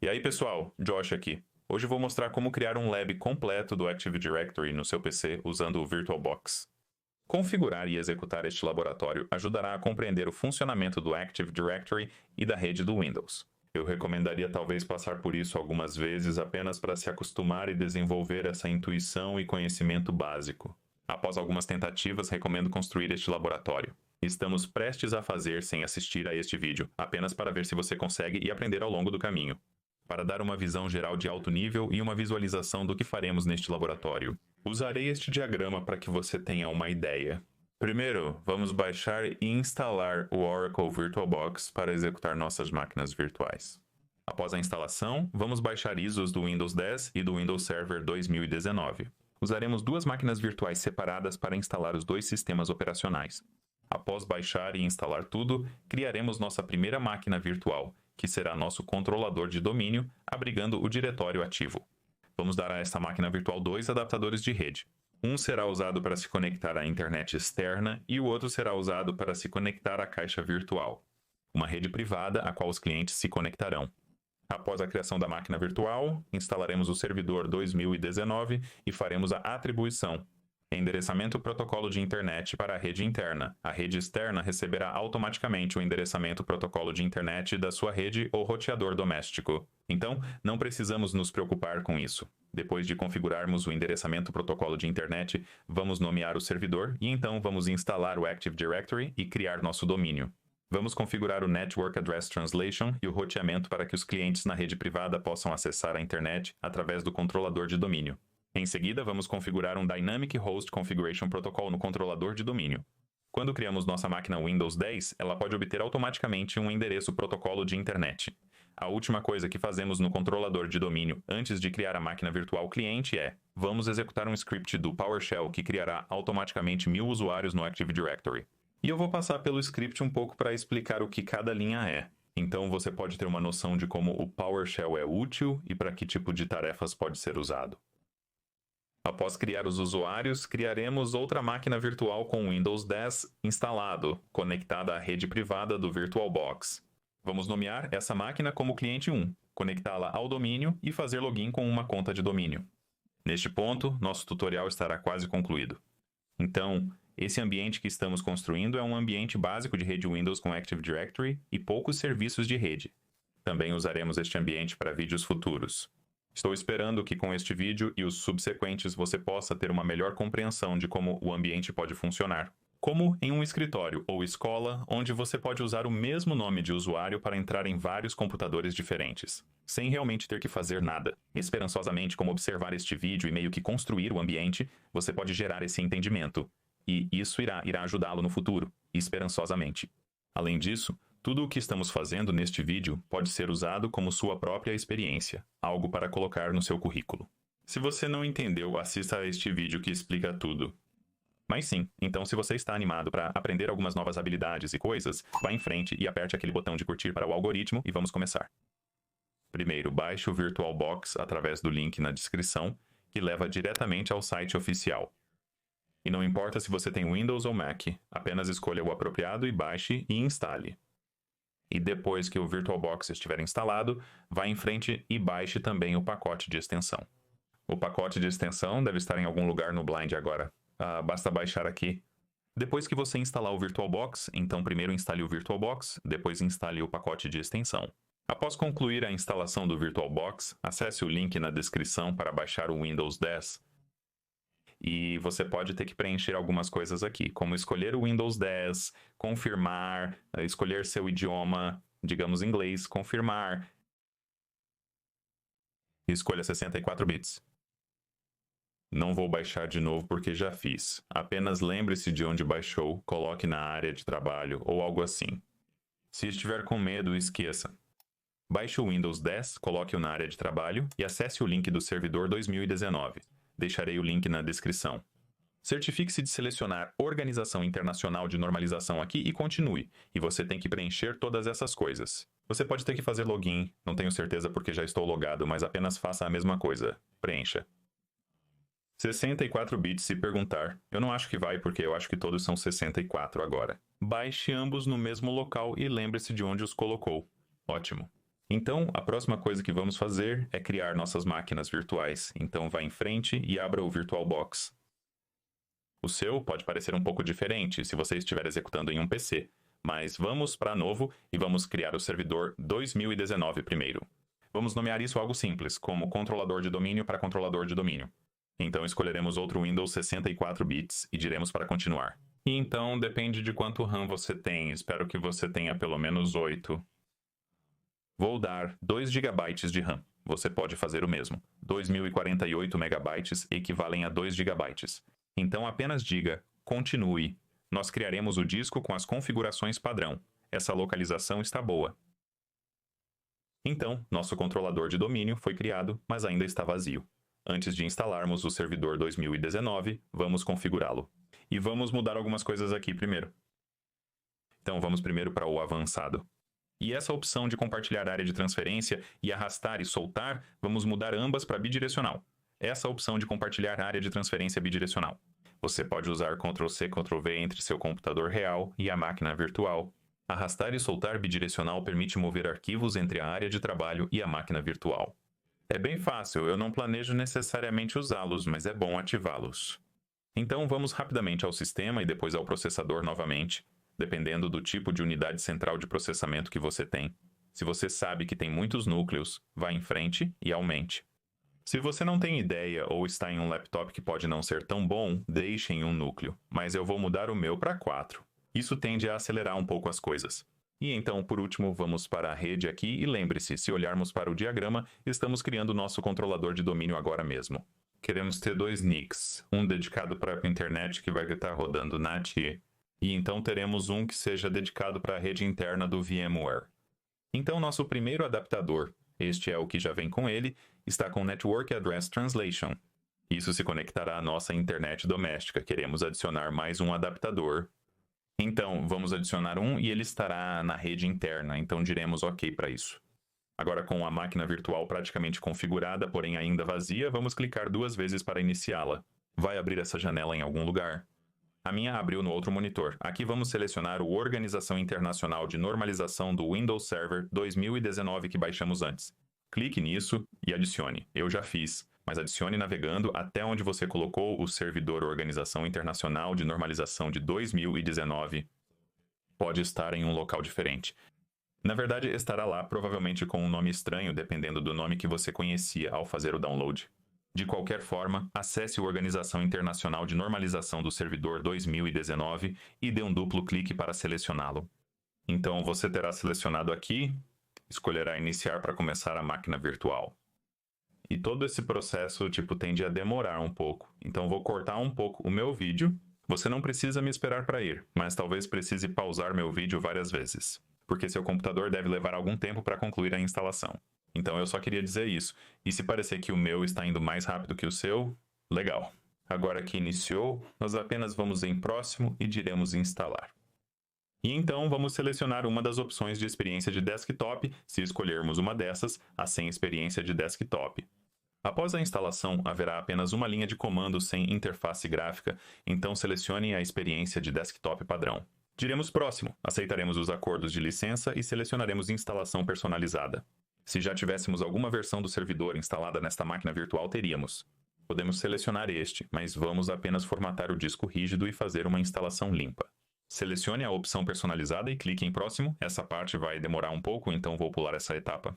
E aí pessoal, Josh aqui. Hoje eu vou mostrar como criar um lab completo do Active Directory no seu PC usando o VirtualBox. Configurar e executar este laboratório ajudará a compreender o funcionamento do Active Directory e da rede do Windows. Eu recomendaria talvez passar por isso algumas vezes apenas para se acostumar e desenvolver essa intuição e conhecimento básico. Após algumas tentativas, recomendo construir este laboratório. Estamos prestes a fazer sem assistir a este vídeo, apenas para ver se você consegue e aprender ao longo do caminho. Para dar uma visão geral de alto nível e uma visualização do que faremos neste laboratório, usarei este diagrama para que você tenha uma ideia. Primeiro, vamos baixar e instalar o Oracle VirtualBox para executar nossas máquinas virtuais. Após a instalação, vamos baixar ISOs do Windows 10 e do Windows Server 2019. Usaremos duas máquinas virtuais separadas para instalar os dois sistemas operacionais. Após baixar e instalar tudo, criaremos nossa primeira máquina virtual, que será nosso controlador de domínio, abrigando o diretório ativo. Vamos dar a esta máquina virtual dois adaptadores de rede. Um será usado para se conectar à internet externa e o outro será usado para se conectar à caixa virtual, uma rede privada a qual os clientes se conectarão. Após a criação da máquina virtual, instalaremos o servidor 2019 e faremos a atribuição. Endereçamento protocolo de internet para a rede interna. A rede externa receberá automaticamente o endereçamento protocolo de internet da sua rede ou roteador doméstico. Então, não precisamos nos preocupar com isso. Depois de configurarmos o endereçamento protocolo de internet, vamos nomear o servidor e então vamos instalar o Active Directory e criar nosso domínio. Vamos configurar o Network Address Translation e o roteamento para que os clientes na rede privada possam acessar a internet através do controlador de domínio. Em seguida, vamos configurar um Dynamic Host Configuration Protocol no controlador de domínio. Quando criamos nossa máquina Windows 10, ela pode obter automaticamente um endereço protocolo de internet. A última coisa que fazemos no controlador de domínio antes de criar a máquina virtual cliente é: vamos executar um script do PowerShell que criará automaticamente 1000 usuários no Active Directory. E eu vou passar pelo script um pouco para explicar o que cada linha é. Então você pode ter uma noção de como o PowerShell é útil e para que tipo de tarefas pode ser usado. Após criar os usuários, criaremos outra máquina virtual com Windows 10 instalado, conectada à rede privada do VirtualBox. Vamos nomear essa máquina como cliente 1, conectá-la ao domínio e fazer login com uma conta de domínio. Neste ponto, nosso tutorial estará quase concluído. Então, esse ambiente que estamos construindo é um ambiente básico de rede Windows com Active Directory e poucos serviços de rede. Também usaremos este ambiente para vídeos futuros. Estou esperando que com este vídeo e os subsequentes você possa ter uma melhor compreensão de como o ambiente pode funcionar. Como em um escritório ou escola, onde você pode usar o mesmo nome de usuário para entrar em vários computadores diferentes, sem realmente ter que fazer nada. Esperançosamente, como observar este vídeo e meio que construir o ambiente, você pode gerar esse entendimento. E isso irá ajudá-lo no futuro, esperançosamente. Além disso, tudo o que estamos fazendo neste vídeo pode ser usado como sua própria experiência, algo para colocar no seu currículo. Se você não entendeu, assista a este vídeo que explica tudo. Mas sim, então se você está animado para aprender algumas novas habilidades e coisas, vá em frente e aperte aquele botão de curtir para o algoritmo e vamos começar. Primeiro, baixe o VirtualBox através do link na descrição, que leva diretamente ao site oficial. E não importa se você tem Windows ou Mac, apenas escolha o apropriado e baixe e instale. E depois que o VirtualBox estiver instalado, vá em frente e baixe também o pacote de extensão. O pacote de extensão deve estar em algum lugar no Blind agora. Basta baixar aqui. Depois que você instalar o VirtualBox, então primeiro instale o VirtualBox, depois instale o pacote de extensão. Após concluir a instalação do VirtualBox, acesse o link na descrição para baixar o Windows 10. E você pode ter que preencher algumas coisas aqui, como escolher o Windows 10, confirmar, escolher seu idioma, digamos inglês, confirmar. Escolha 64 bits. Não vou baixar de novo porque já fiz. Apenas lembre-se de onde baixou, coloque na área de trabalho ou algo assim. Se estiver com medo, esqueça. Baixe o Windows 10, coloque-o na área de trabalho e acesse o link do servidor 2019. Deixarei o link na descrição. Certifique-se de selecionar Organização Internacional de Normalização aqui e continue. E você tem que preencher todas essas coisas. Você pode ter que fazer login, não tenho certeza porque já estou logado, mas apenas faça a mesma coisa. Preencha. 64 bits se perguntar. Eu não acho que vai porque eu acho que todos são 64 agora. Baixe ambos no mesmo local e lembre-se de onde os colocou. Ótimo. Então, a próxima coisa que vamos fazer é criar nossas máquinas virtuais. Então, vá em frente e abra o VirtualBox. O seu pode parecer um pouco diferente se você estiver executando em um PC, mas vamos para novo e vamos criar o servidor 2019 primeiro. Vamos nomear isso algo simples, como controlador de domínio para controlador de domínio. Então escolheremos outro Windows 64 bits e diremos para continuar. E então depende de quanto RAM você tem, espero que você tenha pelo menos 8. Vou dar 2 GB de RAM. Você pode fazer o mesmo. 2048 MB equivalem a 2 GB. Então apenas diga continue. Nós criaremos o disco com as configurações padrão. Essa localização está boa. Então, nosso controlador de domínio foi criado, mas ainda está vazio. Antes de instalarmos o servidor 2019, vamos configurá-lo. E vamos mudar algumas coisas aqui primeiro. Então vamos primeiro para o avançado. E essa opção de compartilhar área de transferência e arrastar e soltar, vamos mudar ambas para bidirecional. Essa opção de compartilhar área de transferência bidirecional. Você pode usar Ctrl+C, Ctrl+V entre seu computador real e a máquina virtual. Arrastar e soltar bidirecional permite mover arquivos entre a área de trabalho e a máquina virtual. É bem fácil, eu não planejo necessariamente usá-los, mas é bom ativá-los. Então vamos rapidamente ao sistema e depois ao processador novamente, dependendo do tipo de unidade central de processamento que você tem. Se você sabe que tem muitos núcleos, vá em frente e aumente. Se você não tem ideia ou está em um laptop que pode não ser tão bom, deixe em um núcleo, mas eu vou mudar o meu para 4. Isso tende a acelerar um pouco as coisas. E então, por último, vamos para a rede aqui e lembre-se, se olharmos para o diagrama, estamos criando nosso controlador de domínio agora mesmo. Queremos ter 2 NICs, um dedicado para a internet que vai estar rodando NAT, e então teremos um que seja dedicado para a rede interna do VMware. Então, nosso primeiro adaptador, este é o que já vem com ele, está com Network Address Translation. Isso se conectará à nossa internet doméstica. Queremos adicionar mais um adaptador. Então, vamos adicionar um e ele estará na rede interna, então diremos OK para isso. Agora, com a máquina virtual praticamente configurada, porém ainda vazia, vamos clicar 2 vezes para iniciá-la. Vai abrir essa janela em algum lugar? A minha abriu no outro monitor. Aqui vamos selecionar o Organização Internacional de Normalização do Windows Server 2019 que baixamos antes. Clique nisso e adicione. Eu já fiz, mas adicione navegando até onde você colocou o servidor Organização Internacional de Normalização de 2019. Pode estar em um local diferente. Na verdade, estará lá provavelmente com um nome estranho, dependendo do nome que você conhecia ao fazer o download. De qualquer forma, acesse a Organização Internacional de Normalização do servidor 2019 e dê um duplo clique para selecioná-lo. Então você terá selecionado aqui, escolherá iniciar para começar a máquina virtual. E todo esse processo tende a demorar um pouco, então vou cortar um pouco o meu vídeo. Você não precisa me esperar para ir, mas talvez precise pausar meu vídeo várias vezes, porque seu computador deve levar algum tempo para concluir a instalação. Então eu só queria dizer isso. E se parecer que o meu está indo mais rápido que o seu, legal. Agora que iniciou, nós apenas vamos em próximo e diremos instalar. E então vamos selecionar uma das opções de experiência de desktop, se escolhermos uma dessas, a sem experiência de desktop. Após a instalação, haverá apenas uma linha de comando sem interface gráfica, então selecione a experiência de desktop padrão. Diremos próximo, aceitaremos os acordos de licença e selecionaremos instalação personalizada. Se já tivéssemos alguma versão do servidor instalada nesta máquina virtual, teríamos. Podemos selecionar este, mas vamos apenas formatar o disco rígido e fazer uma instalação limpa. Selecione a opção personalizada e clique em próximo. Essa parte vai demorar um pouco, então vou pular essa etapa.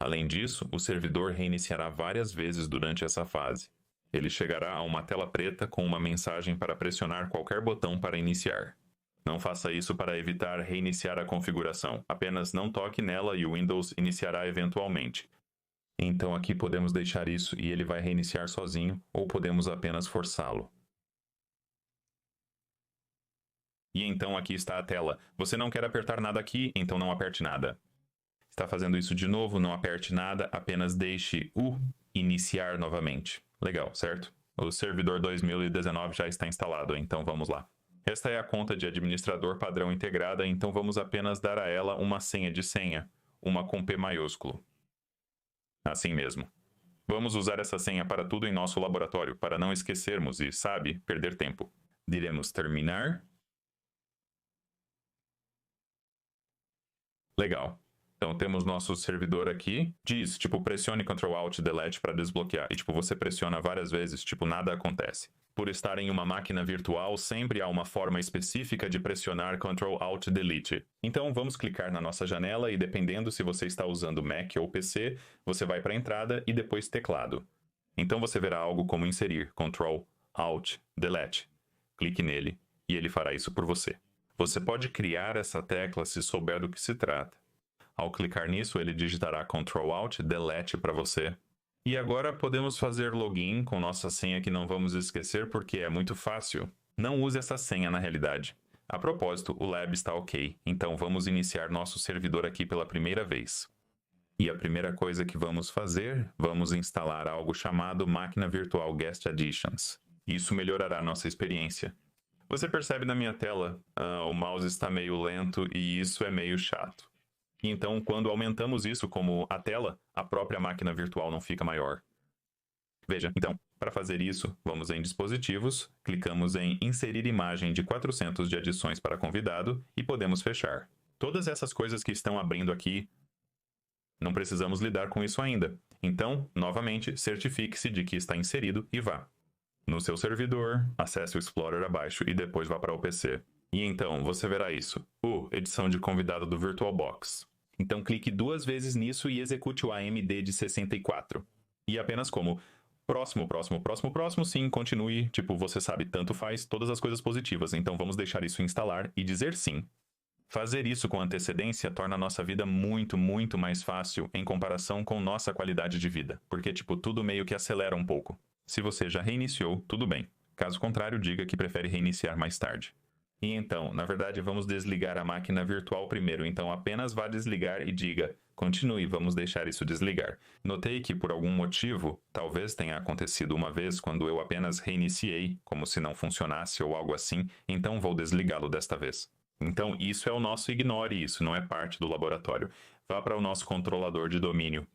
Além disso, o servidor reiniciará várias vezes durante essa fase. Ele chegará a uma tela preta com uma mensagem para pressionar qualquer botão para iniciar. Não faça isso para evitar reiniciar a configuração. Apenas não toque nela e o Windows iniciará eventualmente. Então aqui podemos deixar isso e ele vai reiniciar sozinho, ou podemos apenas forçá-lo. E então aqui está a tela. Você não quer apertar nada aqui, então não aperte nada. Está fazendo isso de novo, não aperte nada, apenas deixe o iniciar novamente. Legal, certo? O servidor 2019 já está instalado, então vamos lá. Esta é a conta de administrador padrão integrada, então vamos apenas dar a ela uma senha de senha, uma com P maiúsculo. Assim mesmo. Vamos usar essa senha para tudo em nosso laboratório, para não esquecermos e, sabe, perder tempo. Diremos terminar. Legal. Então temos nosso servidor aqui, diz, tipo, pressione Ctrl Alt Delete para desbloquear. E tipo, você pressiona várias vezes, tipo, nada acontece. Por estar em uma máquina virtual, sempre há uma forma específica de pressionar Ctrl Alt Delete. Então vamos clicar na nossa janela e dependendo se você está usando Mac ou PC, você vai para a entrada e depois teclado. Então você verá algo como inserir Ctrl Alt Delete. Clique nele e ele fará isso por você. Você pode criar essa tecla se souber do que se trata. Ao clicar nisso, ele digitará Ctrl Alt Delete para você. E agora podemos fazer login com nossa senha que não vamos esquecer porque é muito fácil. Não use essa senha na realidade. A propósito, o lab está ok, então vamos iniciar nosso servidor aqui pela primeira vez. E a primeira coisa que vamos fazer, vamos instalar algo chamado Máquina Virtual Guest Additions. Isso melhorará nossa experiência. Você percebe na minha tela, o mouse está meio lento e isso é meio chato. Então, quando aumentamos isso como a tela, a própria máquina virtual não fica maior. Veja, então, para fazer isso, vamos em Dispositivos, clicamos em Inserir imagem de 400 de adições para convidado e podemos fechar. Todas essas coisas que estão abrindo aqui, não precisamos lidar com isso ainda. Então, novamente, certifique-se de que está inserido e vá. No seu servidor, acesse o Explorer abaixo e depois vá para o PC. E então, você verá isso. Edição de convidado do VirtualBox. Então clique 2 vezes nisso e execute o AMD de 64. E apenas como próximo, sim, continue, tipo, você sabe, tanto faz, todas as coisas positivas. Então vamos deixar isso instalar e dizer sim. Fazer isso com antecedência torna a nossa vida muito, muito mais fácil em comparação com nossa qualidade de vida. Porque, tipo, tudo meio que acelera um pouco. Se você já reiniciou, tudo bem. Caso contrário, diga que prefere reiniciar mais tarde. E então, na verdade, vamos desligar a máquina virtual primeiro. Então, apenas vá desligar e diga, continue, vamos deixar isso desligar. Notei que, por algum motivo, talvez tenha acontecido uma vez quando eu apenas reiniciei, como se não funcionasse ou algo assim, então vou desligá-lo desta vez. Então, isso é o nosso ignore, isso não é parte do laboratório. Vá para o nosso controlador de domínio.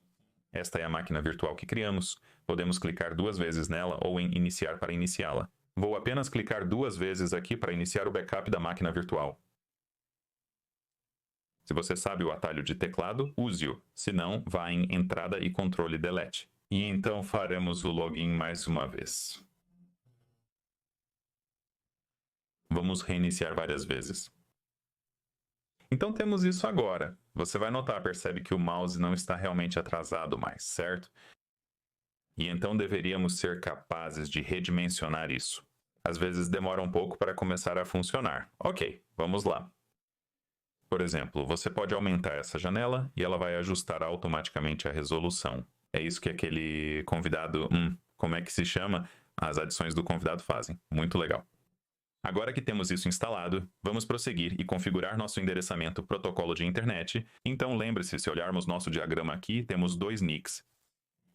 Esta é a máquina virtual que criamos. Podemos clicar 2 vezes nela ou em iniciar para iniciá-la. Vou apenas clicar 2 vezes aqui para iniciar o backup da máquina virtual. Se você sabe o atalho de teclado, use-o. Se não, vá em Entrada e Controle Delete. E então faremos o login mais uma vez. Vamos reiniciar várias vezes. Então temos isso agora. Você vai notar, percebe que o mouse não está realmente atrasado mais, certo? E então deveríamos ser capazes de redimensionar isso. Às vezes demora um pouco para começar a funcionar. Ok, vamos lá. Por exemplo, você pode aumentar essa janela e ela vai ajustar automaticamente a resolução. É isso que aquele convidado, como é que se chama? As adições do convidado fazem. Muito legal. Agora que temos isso instalado, vamos prosseguir e configurar nosso endereçamento protocolo de internet. Então lembre-se, se olharmos nosso diagrama aqui, temos 2 NICs.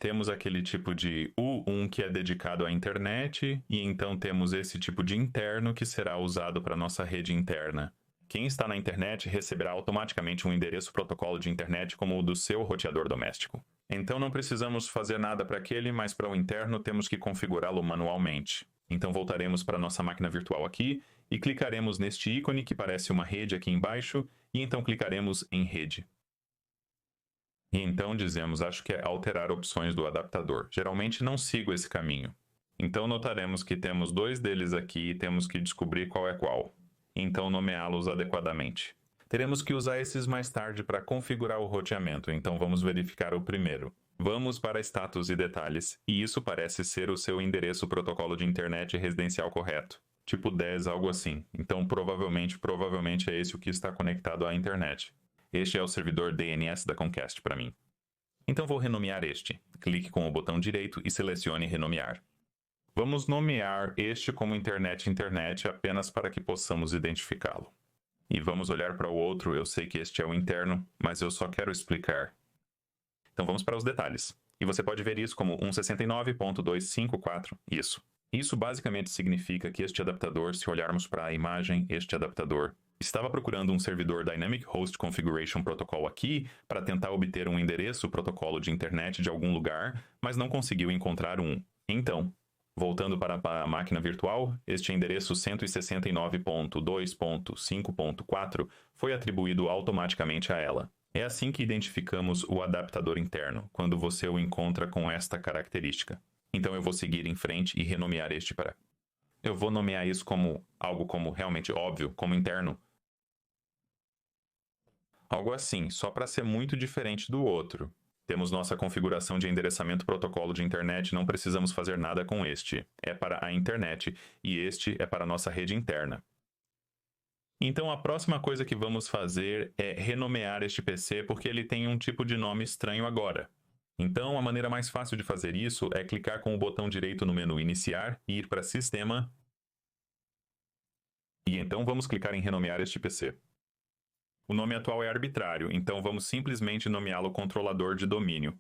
Temos aquele tipo de U1 que é dedicado à internet, e então temos esse tipo de interno que será usado para nossa rede interna. Quem está na internet receberá automaticamente um endereço protocolo de internet como o do seu roteador doméstico. Então não precisamos fazer nada para aquele, mas para o interno temos que configurá-lo manualmente. Então voltaremos para nossa máquina virtual aqui e clicaremos neste ícone que parece uma rede aqui embaixo, e então clicaremos em rede. E então dizemos, acho que é alterar opções do adaptador. Geralmente não sigo esse caminho. Então notaremos que temos 2 deles aqui e temos que descobrir qual é qual. Então nomeá-los adequadamente. Teremos que usar esses mais tarde para configurar o roteamento, então vamos verificar o primeiro. Vamos para status e detalhes, e isso parece ser o seu endereço protocolo de internet residencial correto. Tipo 10, algo assim. Então provavelmente é esse o que está conectado à internet. Este é o servidor DNS da Comcast para mim. Então vou renomear este. Clique com o botão direito e selecione renomear. Vamos nomear este como internet apenas para que possamos identificá-lo. E vamos olhar para o outro, eu sei que este é o interno, mas eu só quero explicar. Então vamos para os detalhes. E você pode ver isso como 169.254, isso. Isso basicamente significa que este adaptador, se olharmos para a imagem, este adaptador, estava procurando um servidor Dynamic Host Configuration Protocol aqui para tentar obter um endereço protocolo de internet de algum lugar, mas não conseguiu encontrar um. Então, voltando para a máquina virtual, este endereço 169.2.5.4 foi atribuído automaticamente a ela. É assim que identificamos o adaptador interno, quando você o encontra com esta característica. Então eu vou seguir em frente e renomear este para... Eu vou nomear isso como algo como realmente óbvio, como interno. Algo assim, só para ser muito diferente do outro. Temos nossa configuração de endereçamento protocolo de internet, não precisamos fazer nada com este. É para a internet e este é para a nossa rede interna. Então a próxima coisa que vamos fazer é renomear este PC porque ele tem um tipo de nome estranho agora. Então a maneira mais fácil de fazer isso é clicar com o botão direito no menu Iniciar e ir para Sistema. E então vamos clicar em renomear este PC. O nome atual é arbitrário, então vamos simplesmente nomeá-lo controlador de domínio.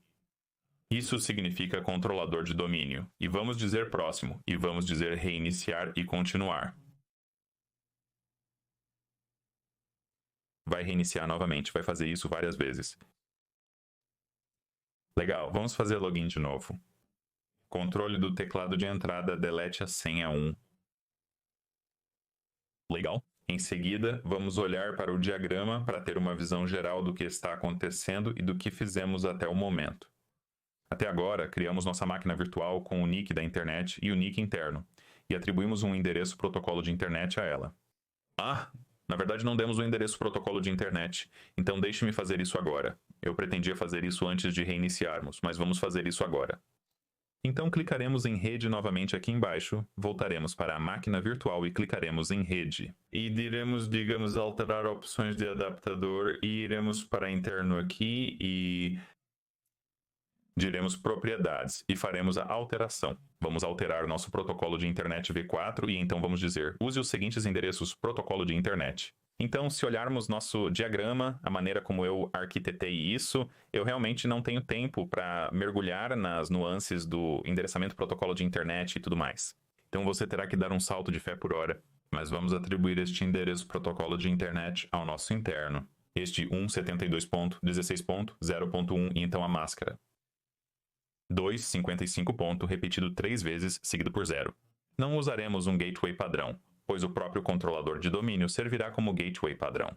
Isso significa controlador de domínio. E vamos dizer próximo, e vamos dizer reiniciar e continuar. Vai reiniciar novamente, vai fazer isso várias vezes. Legal, vamos fazer login de novo. Controle do teclado de entrada, delete a senha 1. Legal. Em seguida, vamos olhar para o diagrama para ter uma visão geral do que está acontecendo e do que fizemos até o momento. Até agora, criamos nossa máquina virtual com o nick da internet e o nick interno, e atribuímos um endereço protocolo de internet a ela. Na verdade não demos o endereço protocolo de internet, então deixe-me fazer isso agora. Eu pretendia fazer isso antes de reiniciarmos, mas vamos fazer isso agora. Então clicaremos em rede novamente aqui embaixo, voltaremos para a máquina virtual e clicaremos em rede. E digamos, alterar opções de adaptador e iremos para interno aqui e diremos propriedades e faremos a alteração. Vamos alterar nosso protocolo de internet V4 e então vamos dizer, use os seguintes endereços protocolo de internet. Então, se olharmos nosso diagrama, a maneira como eu arquitetei isso, eu realmente não tenho tempo para mergulhar nas nuances do endereçamento protocolo de internet e tudo mais. Então você terá que dar um salto de fé por hora. Mas vamos atribuir este endereço protocolo de internet ao nosso interno. Este 172.16.0.1 e então a máscara. 255 ponto repetido 3 vezes, seguido por 0. Não usaremos um gateway padrão, pois o próprio controlador de domínio servirá como gateway padrão.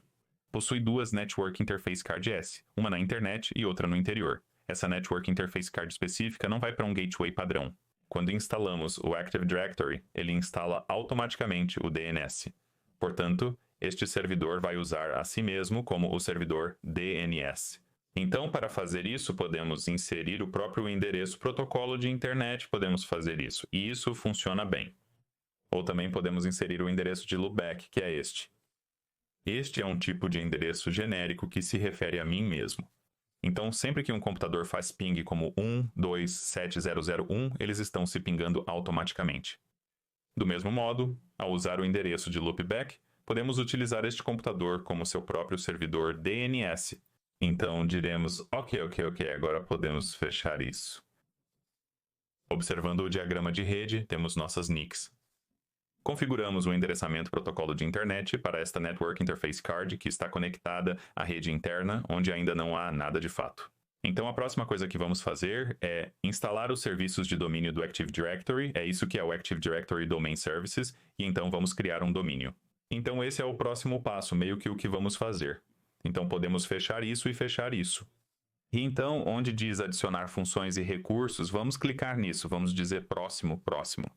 Possui duas Network Interface Card S, uma na internet e outra no interior. Essa Network Interface Card específica não vai para um gateway padrão. Quando instalamos o Active Directory, ele instala automaticamente o DNS. Portanto, este servidor vai usar a si mesmo como o servidor DNS. Então, para fazer isso, podemos inserir o próprio endereço protocolo de internet, podemos fazer isso, e isso funciona bem. Ou também podemos inserir o endereço de loopback, que é este. Este é um tipo de endereço genérico que se refere a mim mesmo. Então, sempre que um computador faz ping como 127.0.0.1, eles estão se pingando automaticamente. Do mesmo modo, ao usar o endereço de loopback, podemos utilizar este computador como seu próprio servidor DNS. Então, diremos, ok, agora podemos fechar isso. Observando o diagrama de rede, temos nossas NICs. Configuramos o endereçamento protocolo de internet para esta Network Interface Card que está conectada à rede interna, onde ainda não há nada de fato. Então a próxima coisa que vamos fazer é instalar os serviços de domínio do Active Directory, é isso que é o Active Directory Domain Services, e então vamos criar um domínio. Então esse é o próximo passo, meio que o que vamos fazer. Então podemos fechar isso e fechar isso. E então, onde diz adicionar funções e recursos, vamos clicar nisso, vamos dizer próximo, próximo.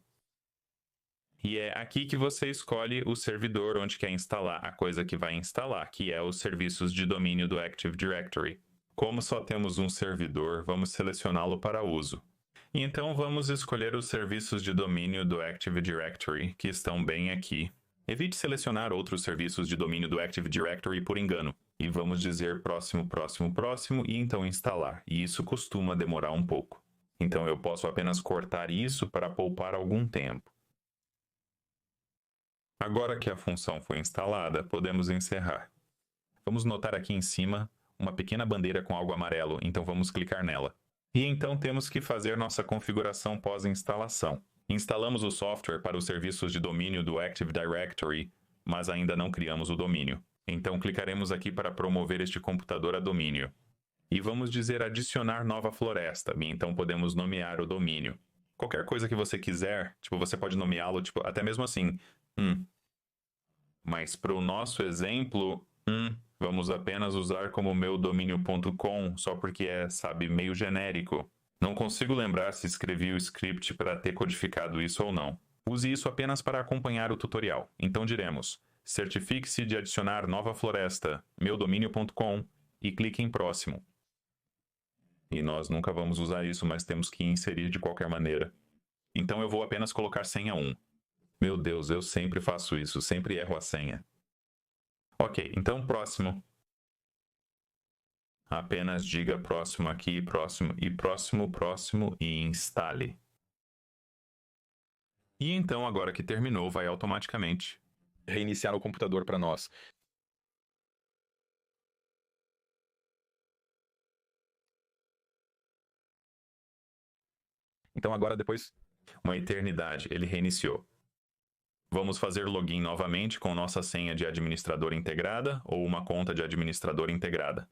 E é aqui que você escolhe o servidor onde quer instalar a coisa que vai instalar, que é os serviços de domínio do Active Directory. Como só temos um servidor, vamos selecioná-lo para uso. E então vamos escolher os serviços de domínio do Active Directory, que estão bem aqui. Evite selecionar outros serviços de domínio do Active Directory por engano. E vamos dizer próximo, próximo, próximo e então instalar. E isso costuma demorar um pouco. Então eu posso apenas cortar isso para poupar algum tempo. Agora que a função foi instalada, podemos encerrar. Vamos notar aqui em cima uma pequena bandeira com algo amarelo, então vamos clicar nela. E então temos que fazer nossa configuração pós-instalação. Instalamos o software para os serviços de domínio do Active Directory, mas ainda não criamos o domínio. Então clicaremos aqui para promover este computador a domínio. E vamos dizer adicionar nova floresta, e então podemos nomear o domínio. Qualquer coisa que você quiser, você pode nomeá-lo, até mesmo assim. Mas para o nosso exemplo, Vamos apenas usar como meudomínio.com só porque é, sabe, meio genérico. Não consigo lembrar se escrevi o script para ter codificado isso ou não. Use isso apenas para acompanhar o tutorial. Então diremos: certifique-se de adicionar nova floresta, meudomínio.com, e clique em próximo. E nós nunca vamos usar isso, mas temos que inserir de qualquer maneira. Então eu vou apenas colocar senha 1. Meu Deus, eu sempre faço isso, sempre erro a senha. Ok, então próximo. Apenas diga próximo aqui, próximo e próximo, próximo e instale. E então, agora que terminou, vai automaticamente reiniciar o computador para nós. Então agora depois... Uma eternidade, ele reiniciou. Vamos fazer login novamente com nossa senha de administrador integrada ou uma conta de administrador integrada.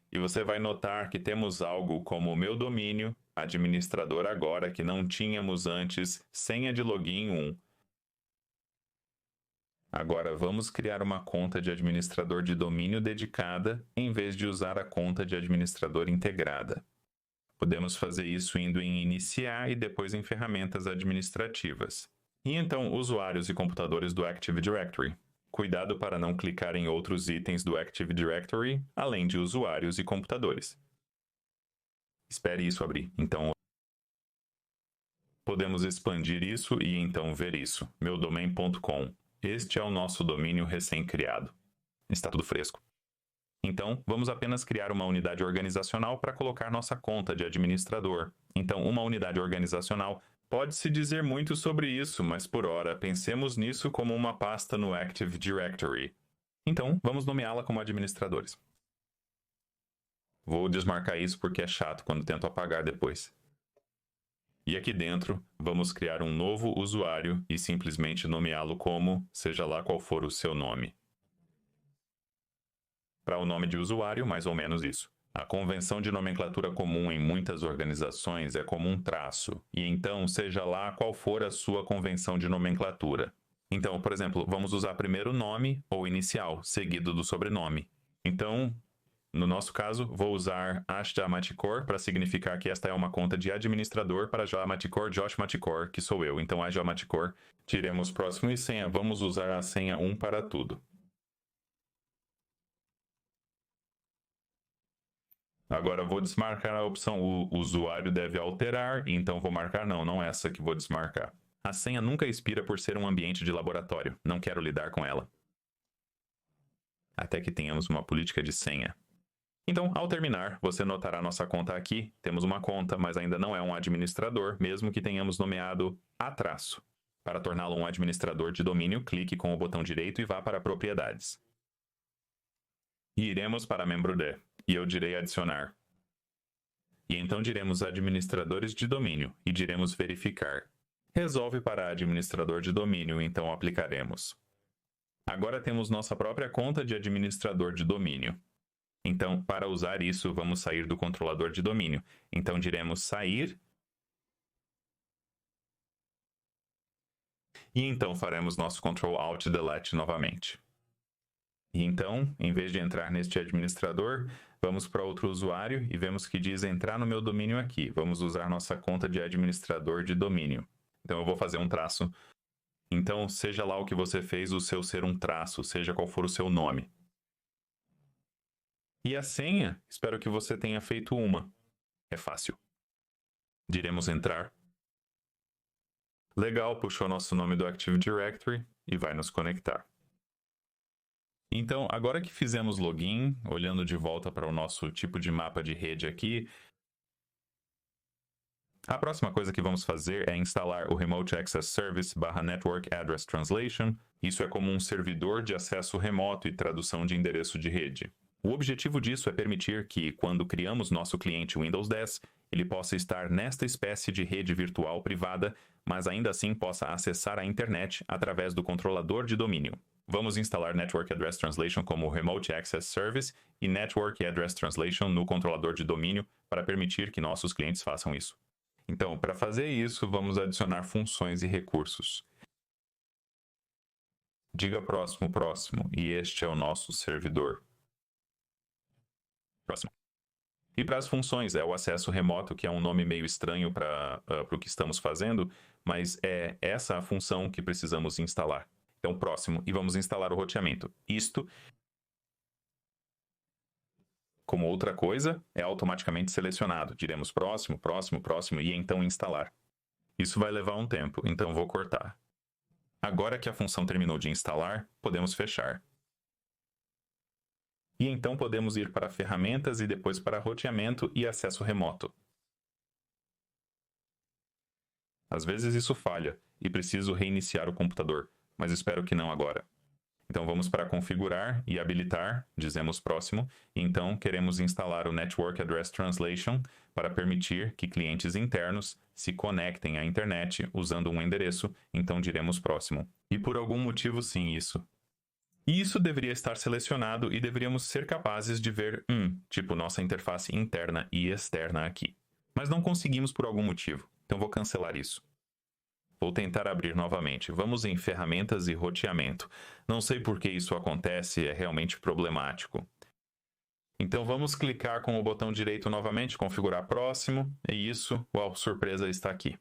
E você vai notar que temos algo como meu domínio, administrador agora, que não tínhamos antes, senha de login 1. Agora vamos criar uma conta de administrador de domínio dedicada, em vez de usar a conta de administrador integrada. Podemos fazer isso indo em Iniciar e depois em Ferramentas Administrativas. E então, usuários e computadores do Active Directory. Cuidado para não clicar em outros itens do Active Directory, além de usuários e computadores. Espere isso abrir. Então, podemos expandir isso e então ver isso. Meudomain.com. Este é o nosso domínio recém-criado. Está tudo fresco. Então, vamos apenas criar uma unidade organizacional para colocar nossa conta de administrador. Então, uma unidade organizacional pode-se dizer muito sobre isso, mas por ora, pensemos nisso como uma pasta no Active Directory. Então, vamos nomeá-la como administradores. Vou desmarcar isso porque é chato quando tento apagar depois. E aqui dentro, vamos criar um novo usuário e simplesmente nomeá-lo como, seja lá qual for o seu nome. Para o nome de usuário, mais ou menos isso. A convenção de nomenclatura comum em muitas organizações é como um traço, e então seja lá qual for a sua convenção de nomenclatura. Então, por exemplo, vamos usar primeiro o nome ou inicial, seguido do sobrenome. Então, no nosso caso, vou usar ashjamatikor para significar que esta é uma conta de administrador para Jamatikor Josh Matikor, que sou eu. Então, ashjamatikor, tiremos próximo e senha. Vamos usar a senha 1 para tudo. Agora vou desmarcar a opção o usuário deve alterar, então vou marcar não essa que vou desmarcar. A senha nunca expira por ser um ambiente de laboratório, não quero lidar com ela. Até que tenhamos uma política de senha. Então, ao terminar, você notará nossa conta aqui. Temos uma conta, mas ainda não é um administrador, mesmo que tenhamos nomeado a traço. Para torná-lo um administrador de domínio, clique com o botão direito e vá para Propriedades. E iremos para membro D. E eu direi adicionar. E então diremos administradores de domínio e diremos verificar. Resolve para administrador de domínio, então aplicaremos. Agora temos nossa própria conta de administrador de domínio. Então, para usar isso, vamos sair do controlador de domínio. Então diremos sair. E então faremos nosso Ctrl Alt Delete novamente. E então, em vez de entrar neste administrador, vamos para outro usuário e vemos que diz entrar no meu domínio aqui. Vamos usar nossa conta de administrador de domínio. Então eu vou fazer um traço. Então, seja lá o que você fez, o seu ser um traço, seja qual for o seu nome. E a senha, espero que você tenha feito uma. É fácil. Diremos entrar. Legal, puxou nosso nome do Active Directory e vai nos conectar. Então, agora que fizemos login, olhando de volta para o nosso tipo de mapa de rede aqui, a próxima coisa que vamos fazer é instalar o Remote Access Service /Network Address Translation. Isso é como um servidor de acesso remoto e tradução de endereço de rede. O objetivo disso é permitir que, quando criamos nosso cliente Windows 10, ele possa estar nesta espécie de rede virtual privada, mas ainda assim possa acessar a internet através do controlador de domínio. Vamos instalar Network Address Translation como Remote Access Service e Network Address Translation no controlador de domínio para permitir que nossos clientes façam isso. Então, para fazer isso, vamos adicionar funções e recursos. Diga próximo, próximo, e este é o nosso servidor. Próximo. E para as funções, é o acesso remoto, que é um nome meio estranho para o que estamos fazendo, mas é essa a função que precisamos instalar. Então, próximo, e vamos instalar o roteamento. Isto, como outra coisa, é automaticamente selecionado. Diremos próximo, próximo, próximo, e então instalar. Isso vai levar um tempo, então vou cortar. Agora que a função terminou de instalar, podemos fechar. E então podemos ir para ferramentas e depois para roteamento e acesso remoto. Às vezes isso falha e preciso reiniciar o computador, mas espero que não agora. Então vamos para configurar e habilitar, dizemos próximo, e então queremos instalar o Network Address Translation para permitir que clientes internos se conectem à internet usando um endereço, então diremos próximo. E por algum motivo sim, isso. E isso deveria estar selecionado e deveríamos ser capazes de ver tipo nossa interface interna e externa aqui. Mas não conseguimos por algum motivo, então vou cancelar isso. Vou tentar abrir novamente. Vamos em ferramentas e roteamento. Não sei por que isso acontece, é realmente problemático. Então vamos clicar com o botão direito novamente, configurar próximo, e isso, uau, surpresa, está aqui.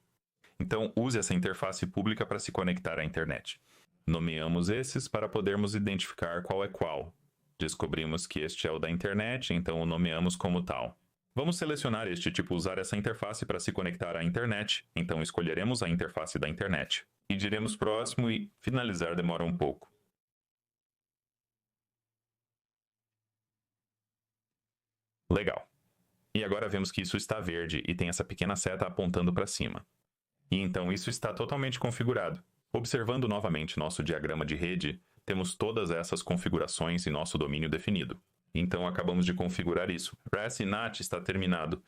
Então use essa interface pública para se conectar à internet. Nomeamos esses para podermos identificar qual é qual. Descobrimos que este é o da internet, então o nomeamos como tal. Vamos selecionar este tipo, usar essa interface para se conectar à internet, então escolheremos a interface da internet. E diremos próximo e finalizar demora um pouco. Legal. E agora vemos que isso está verde e tem essa pequena seta apontando para cima. E então isso está totalmente configurado. Observando novamente nosso diagrama de rede, temos todas essas configurações e nosso domínio definido. Então acabamos de configurar isso. REST e NAT está terminado.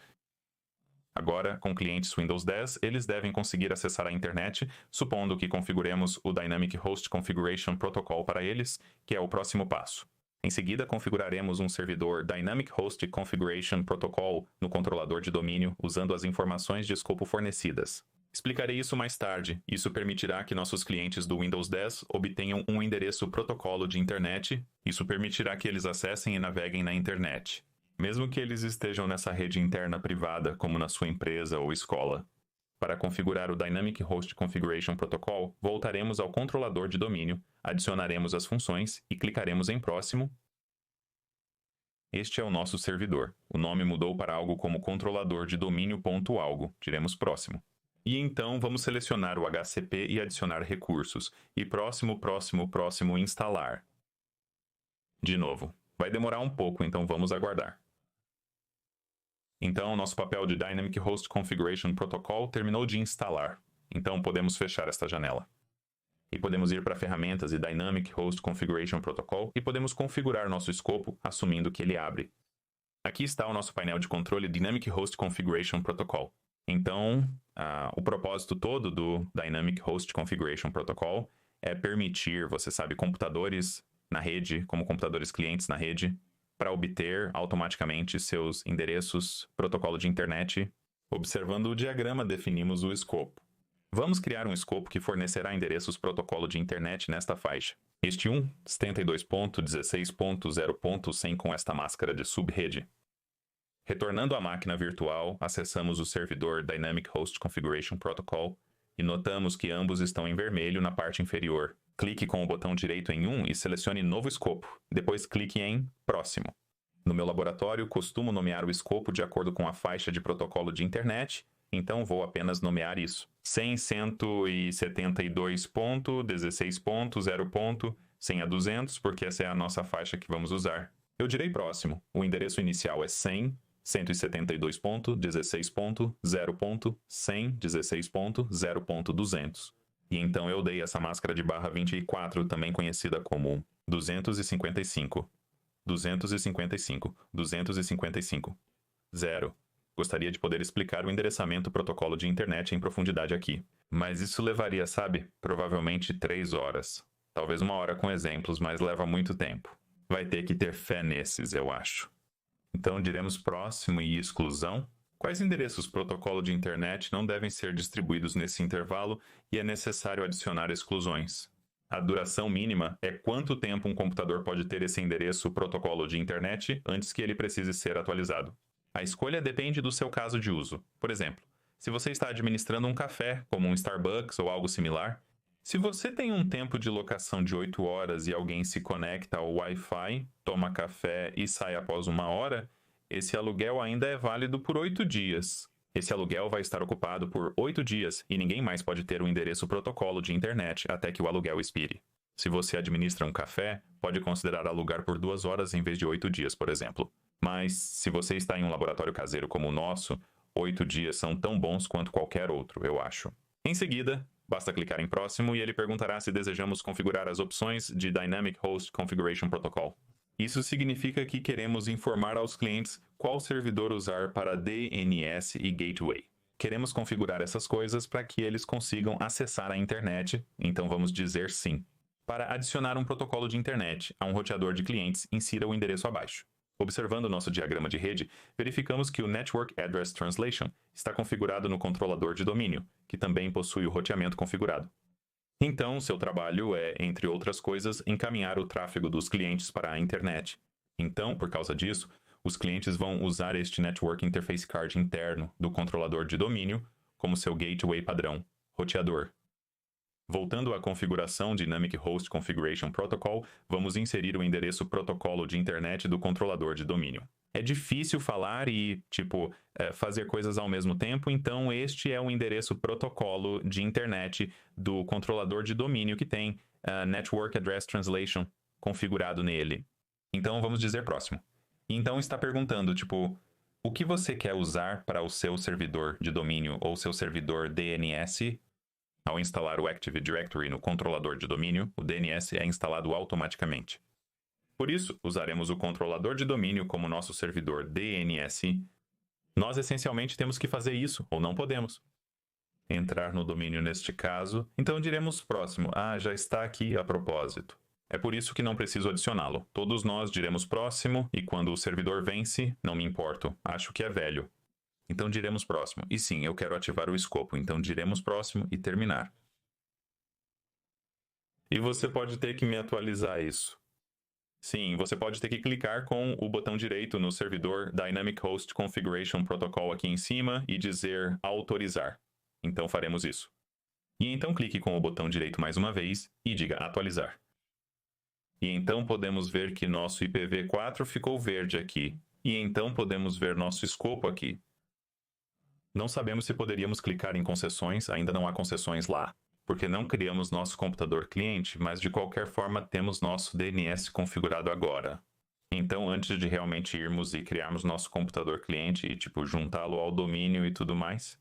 Agora, com clientes Windows 10, eles devem conseguir acessar a internet, supondo que configuremos o Dynamic Host Configuration Protocol para eles, que é o próximo passo. Em seguida, configuraremos um servidor Dynamic Host Configuration Protocol no controlador de domínio, usando as informações de escopo fornecidas. Explicarei isso mais tarde. Isso permitirá que nossos clientes do Windows 10 obtenham um endereço protocolo de internet. Isso permitirá que eles acessem e naveguem na internet, mesmo que eles estejam nessa rede interna privada, como na sua empresa ou escola. Para configurar o Dynamic Host Configuration Protocol, voltaremos ao controlador de domínio, adicionaremos as funções e clicaremos em próximo. Este é o nosso servidor. O nome mudou para algo como controlador de domínio.algo. Diremos próximo. E então vamos selecionar o HCP e adicionar recursos. E próximo, próximo, próximo, instalar. De novo. Vai demorar um pouco, então vamos aguardar. Então, nosso papel de Dynamic Host Configuration Protocol terminou de instalar. Então podemos fechar esta janela. E podemos ir para ferramentas e Dynamic Host Configuration Protocol e podemos configurar nosso escopo, assumindo que ele abre. Aqui está o nosso painel de controle Dynamic Host Configuration Protocol. Então, o propósito todo do Dynamic Host Configuration Protocol é permitir, você sabe, computadores na rede, como computadores clientes na rede, para obter automaticamente seus endereços, protocolo de internet. Observando o diagrama, definimos o escopo. Vamos criar um escopo que fornecerá endereços protocolo de internet nesta faixa. Este 72.16.0.100 com esta máscara de subrede. Retornando à máquina virtual, acessamos o servidor Dynamic Host Configuration Protocol e notamos que ambos estão em vermelho na parte inferior. Clique com o botão direito em um e selecione Novo Escopo. Depois clique em Próximo. No meu laboratório, costumo nomear o escopo de acordo com a faixa de protocolo de internet, então vou apenas nomear isso. 100.172.16.0. 100 a 200, porque essa é a nossa faixa que vamos usar. Eu direi próximo. O endereço inicial é 100. 172.16.0.100.16.0.200. E então eu dei essa máscara de barra 24, também conhecida como 255. 255. 255. 0. Gostaria de poder explicar o endereçamento protocolo de internet em profundidade aqui. Mas isso levaria, sabe, provavelmente 3 horas. Talvez 1 hora com exemplos, mas leva muito tempo. Vai ter que ter fé nesses, eu acho. Então diremos próximo e exclusão. Quais endereços protocolo de internet não devem ser distribuídos nesse intervalo e é necessário adicionar exclusões? A duração mínima é quanto tempo um computador pode ter esse endereço protocolo de internet antes que ele precise ser atualizado. A escolha depende do seu caso de uso. Por exemplo, se você está administrando um café, como um Starbucks ou algo similar, se você tem um tempo de locação de 8 horas e alguém se conecta ao Wi-Fi, toma café e sai após 1 hora, esse aluguel ainda é válido por 8 dias. Esse aluguel vai estar ocupado por 8 dias e ninguém mais pode ter o endereço protocolo de internet até que o aluguel expire. Se você administra um café, pode considerar alugar por 2 horas em vez de 8 dias, por exemplo. Mas, se você está em um laboratório caseiro como o nosso, 8 dias são tão bons quanto qualquer outro, eu acho. Em seguida, basta clicar em Próximo e ele perguntará se desejamos configurar as opções de Dynamic Host Configuration Protocol. Isso significa que queremos informar aos clientes qual servidor usar para DNS e Gateway. Queremos configurar essas coisas para que eles consigam acessar a internet, então vamos dizer sim. Para adicionar um protocolo de internet a um roteador de clientes, insira o endereço abaixo. Observando nosso diagrama de rede, verificamos que o Network Address Translation está configurado no controlador de domínio, que também possui o roteamento configurado. Então, seu trabalho é, entre outras coisas, encaminhar o tráfego dos clientes para a internet. Então, por causa disso, os clientes vão usar este Network Interface Card interno do controlador de domínio como seu gateway padrão, roteador. Voltando à configuração Dynamic Host Configuration Protocol, vamos inserir o endereço protocolo de internet do controlador de domínio. É difícil falar e, fazer coisas ao mesmo tempo, então este é o endereço protocolo de internet do controlador de domínio que tem Network Address Translation configurado nele. Então vamos dizer próximo. Então está perguntando, o que você quer usar para o seu servidor de domínio ou seu servidor DNS? Ao instalar o Active Directory no controlador de domínio, o DNS é instalado automaticamente. Por isso, usaremos o controlador de domínio como nosso servidor DNS. Nós essencialmente temos que fazer isso, ou não podemos. Entrar no domínio neste caso, então diremos próximo. Já está aqui a propósito. É por isso que não preciso adicioná-lo. Todos nós diremos próximo, e quando o servidor vence, não me importo, acho que é velho. Então diremos próximo. E sim, eu quero ativar o escopo, então diremos próximo e terminar. E você pode ter que me atualizar isso. Sim, você pode ter que clicar com o botão direito no servidor Dynamic Host Configuration Protocol aqui em cima e dizer autorizar. Então faremos isso. E então clique com o botão direito mais uma vez e diga atualizar. E então podemos ver que nosso IPv4 ficou verde aqui. E então podemos ver nosso escopo aqui. Não sabemos se poderíamos clicar em concessões, ainda não há concessões lá, porque não criamos nosso computador cliente, mas de qualquer forma temos nosso DNS configurado agora. Então, antes de realmente irmos e criarmos nosso computador cliente e, juntá-lo ao domínio e tudo mais,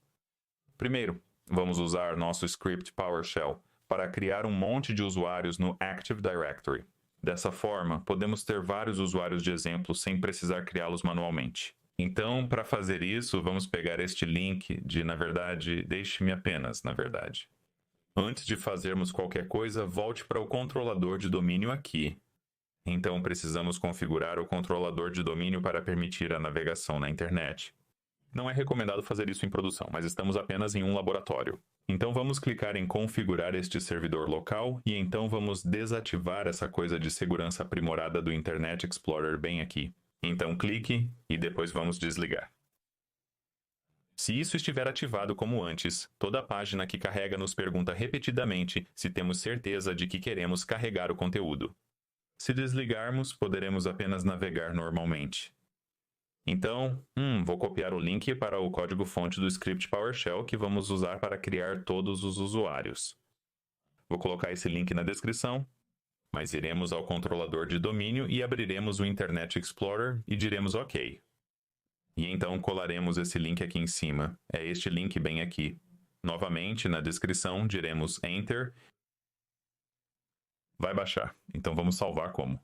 primeiro, vamos usar nosso script PowerShell para criar um monte de usuários no Active Directory. Dessa forma, podemos ter vários usuários de exemplo sem precisar criá-los manualmente. Então, para fazer isso, vamos pegar este link deixe-me apenas, na verdade. Antes de fazermos qualquer coisa, volte para o controlador de domínio aqui. Então, precisamos configurar o controlador de domínio para permitir a navegação na internet. Não é recomendado fazer isso em produção, mas estamos apenas em um laboratório. Então, vamos clicar em configurar este servidor local e então vamos desativar essa coisa de segurança aprimorada do Internet Explorer bem aqui. Então clique e depois vamos desligar. Se isso estiver ativado como antes, toda a página que carrega nos pergunta repetidamente se temos certeza de que queremos carregar o conteúdo. Se desligarmos, poderemos apenas navegar normalmente. Então, vou copiar o link para o código-fonte do script PowerShell que vamos usar para criar todos os usuários. Vou colocar esse link na descrição. Mas iremos ao controlador de domínio e abriremos o Internet Explorer e diremos OK. E então colaremos esse link aqui em cima. É este link bem aqui. Novamente, na descrição, diremos Enter. Vai baixar. Então vamos salvar como.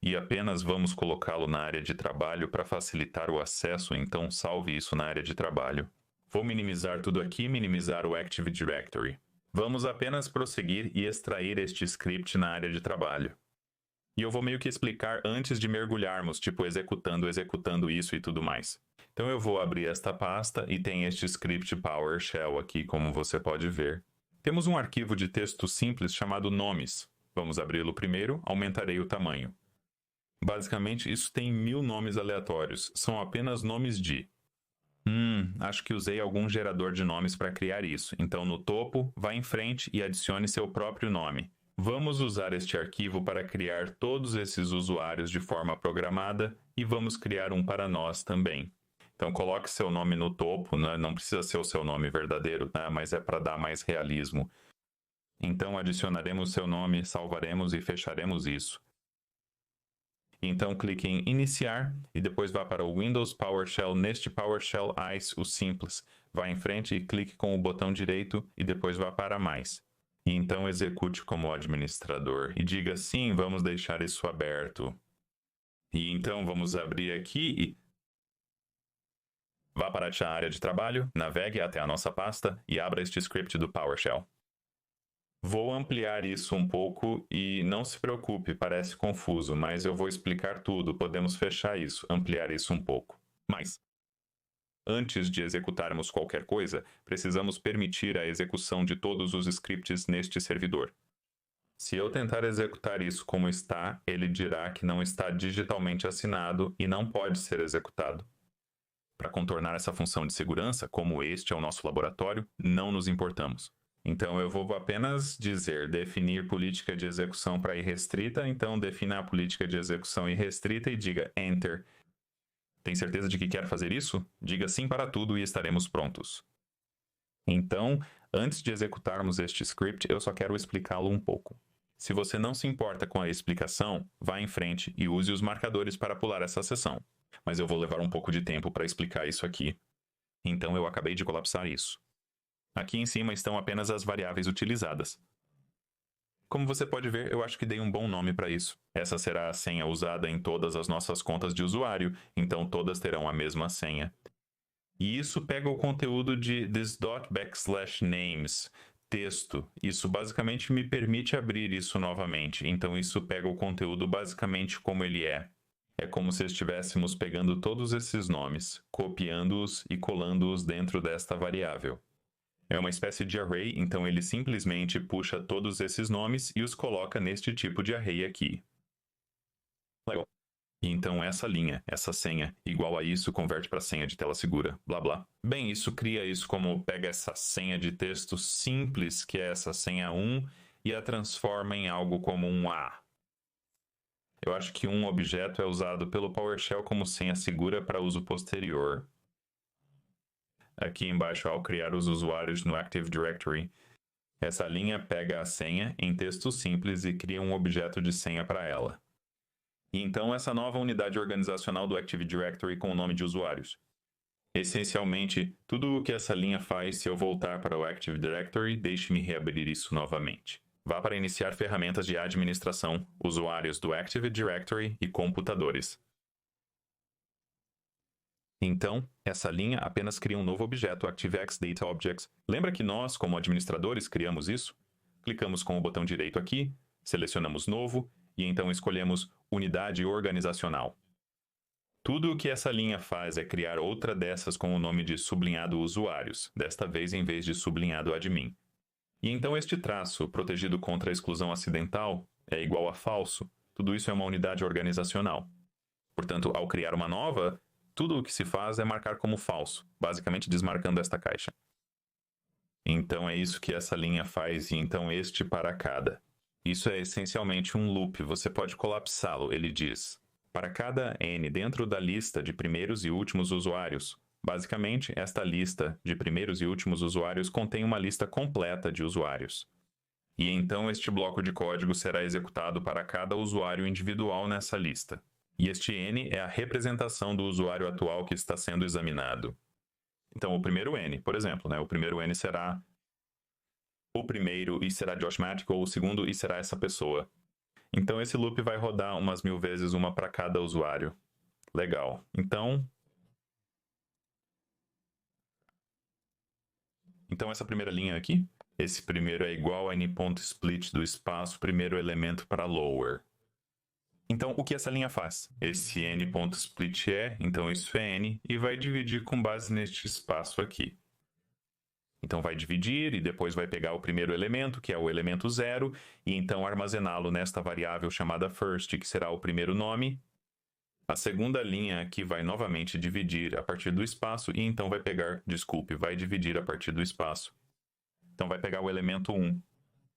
E apenas vamos colocá-lo na área de trabalho para facilitar o acesso, então salve isso na área de trabalho. Vou minimizar tudo aqui, minimizar o Active Directory. Vamos apenas prosseguir e extrair este script na área de trabalho. E eu vou meio que explicar antes de mergulharmos, executando isso e tudo mais. Então eu vou abrir esta pasta e tem este script PowerShell aqui, como você pode ver. Temos um arquivo de texto simples chamado nomes. Vamos abri-lo primeiro, aumentarei o tamanho. Basicamente, isso tem 1000 nomes aleatórios, são apenas nomes de. Acho que usei algum gerador de nomes para criar isso, então no topo, vá em frente e adicione seu próprio nome. Vamos usar este arquivo para criar todos esses usuários de forma programada e vamos criar um para nós também. Então coloque seu nome no topo, né? Não precisa ser o seu nome verdadeiro, né? Mas é para dar mais realismo. Então adicionaremos seu nome, salvaremos e fecharemos isso. Então clique em iniciar e depois vá para o Windows PowerShell. Neste PowerShell ICE, o simples, vá em frente e clique com o botão direito e depois vá para mais. E então execute como administrador e diga sim, vamos deixar isso aberto. E então vamos abrir aqui e vá para a área de trabalho, navegue até a nossa pasta e abra este script do PowerShell. Vou ampliar isso um pouco e não se preocupe, parece confuso, mas eu vou explicar tudo. Podemos fechar isso, ampliar isso um pouco. Mas, antes de executarmos qualquer coisa, precisamos permitir a execução de todos os scripts neste servidor. Se eu tentar executar isso como está, ele dirá que não está digitalmente assinado e não pode ser executado. Para contornar essa função de segurança, como este é o nosso laboratório, não nos importamos. Então eu vou apenas dizer definir política de execução para irrestrita, então defina a política de execução irrestrita e diga Enter. Tem certeza de que quer fazer isso? Diga sim para tudo e estaremos prontos. Então, antes de executarmos este script, eu só quero explicá-lo um pouco. Se você não se importa com a explicação, vá em frente e use os marcadores para pular essa seção. Mas eu vou levar um pouco de tempo para explicar isso aqui. Então eu acabei de colapsar isso. Aqui em cima estão apenas as variáveis utilizadas. Como você pode ver, eu acho que dei um bom nome para isso. Essa será a senha usada em todas as nossas contas de usuário, então todas terão a mesma senha. E isso pega o conteúdo de this.names, texto. Isso basicamente me permite abrir isso novamente, então isso pega o conteúdo basicamente como ele é. É como se estivéssemos pegando todos esses nomes, copiando-os e colando-os dentro desta variável. É uma espécie de array, então ele simplesmente puxa todos esses nomes e os coloca neste tipo de array aqui. Legal. E então essa linha, essa senha, igual a isso, converte para senha de tela segura, blá blá. Bem, isso cria isso como pega essa senha de texto simples, que é essa senha 1, e a transforma em algo como um A. Eu acho que um objeto é usado pelo PowerShell como senha segura para uso posterior. Aqui embaixo, ao criar os usuários no Active Directory, essa linha pega a senha em texto simples e cria um objeto de senha para ela. E então essa nova unidade organizacional do Active Directory com o nome de usuários. Essencialmente, tudo o que essa linha faz se eu voltar para o Active Directory, deixe-me reabrir isso novamente. Vá para iniciar ferramentas de administração, usuários do Active Directory e computadores. Então, essa linha apenas cria um novo objeto, ActiveX Data Objects. Lembra que nós, como administradores, criamos isso? Clicamos com o botão direito aqui, selecionamos Novo, e então escolhemos Unidade Organizacional. Tudo o que essa linha faz é criar outra dessas com o nome de sublinhado usuários, desta vez em vez de sublinhado admin. E então este traço, protegido contra a exclusão acidental, é igual a falso. Tudo isso é uma unidade organizacional. Portanto, ao criar uma nova, tudo o que se faz é marcar como falso, basicamente desmarcando esta caixa. Então é isso que essa linha faz, e então este para cada. Isso é essencialmente um loop, você pode colapsá-lo, ele diz. Para cada n dentro da lista de primeiros e últimos usuários. Basicamente, esta lista de primeiros e últimos usuários contém uma lista completa de usuários. E então este bloco de código será executado para cada usuário individual nessa lista. E este n é a representação do usuário atual que está sendo examinado. Então, o primeiro n, por exemplo, o primeiro n será o primeiro e será Joshmatic, ou o segundo e será essa pessoa. Então, esse loop vai rodar umas 1000 vezes, uma para cada usuário. Legal. Então, essa primeira linha aqui, esse primeiro é igual a n.split do espaço primeiro elemento para lower. Então, o que essa linha faz? Esse n.split então isso é n, e vai dividir com base neste espaço aqui. Então vai dividir e depois vai pegar o primeiro elemento, que é o elemento 0, e então armazená-lo nesta variável chamada first, que será o primeiro nome. A segunda linha aqui vai novamente dividir a partir do espaço e então vai pegar, desculpe, vai dividir a partir do espaço. Então vai pegar o elemento 1.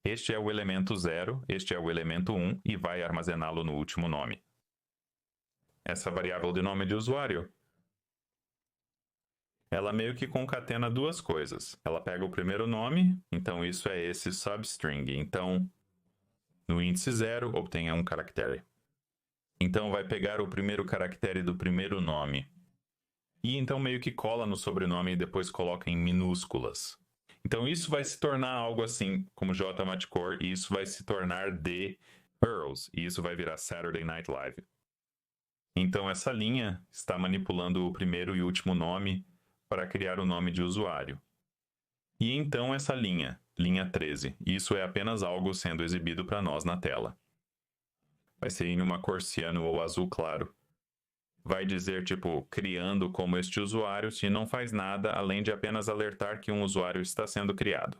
Este é o elemento 0, este é o elemento 1 e vai armazená-lo no último nome. Essa variável de nome de usuário, ela meio que concatena duas coisas. Ela pega o primeiro nome, então isso é esse substring. Então, no índice 0, obtenha um caractere. Então, vai pegar o primeiro caractere do primeiro nome. E então meio que cola no sobrenome e depois coloca em minúsculas. Então, isso vai se tornar algo assim, como J Matchcore, e isso vai se tornar The Earls, e isso vai virar Saturday Night Live. Então, essa linha está manipulando o primeiro e último nome para criar o nome de usuário. E então essa linha 13, isso é apenas algo sendo exibido para nós na tela. Vai ser em uma cor ciano ou azul claro. Vai dizer, tipo, criando como este usuário se não faz nada além de apenas alertar que um usuário está sendo criado.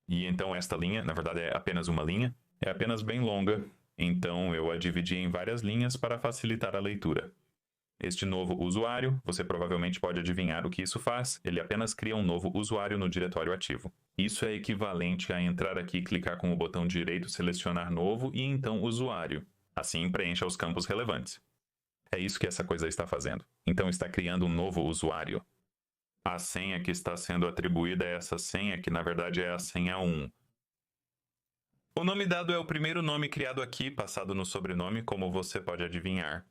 E então esta linha, na verdade é apenas uma linha, é apenas bem longa, então eu a dividi em várias linhas para facilitar a leitura. Este novo usuário, você provavelmente pode adivinhar o que isso faz, ele apenas cria um novo usuário no diretório ativo. Isso é equivalente a entrar aqui e clicar com o botão direito, selecionar novo e então usuário. Assim preencha os campos relevantes. É isso que essa coisa está fazendo. Então está criando um novo usuário. A senha que está sendo atribuída é essa senha, que na verdade é a senha 1. O nome dado é o primeiro nome criado aqui, passado no sobrenome, como você pode adivinhar.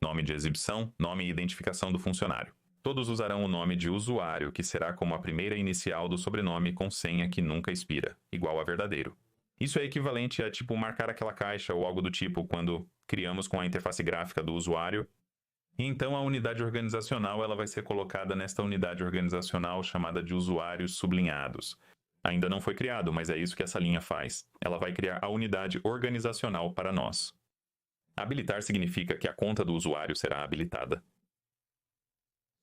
Nome de exibição, nome e identificação do funcionário. Todos usarão o nome de usuário, que será como a primeira inicial do sobrenome com senha que nunca expira, igual a verdadeiro. Isso é equivalente a, tipo, marcar aquela caixa ou algo do tipo quando criamos com a interface gráfica do usuário. E então a unidade organizacional ela vai ser colocada nesta unidade organizacional chamada de usuários sublinhados. Ainda não foi criado, mas é isso que essa linha faz. Ela vai criar a unidade organizacional para nós. Habilitar significa que a conta do usuário será habilitada.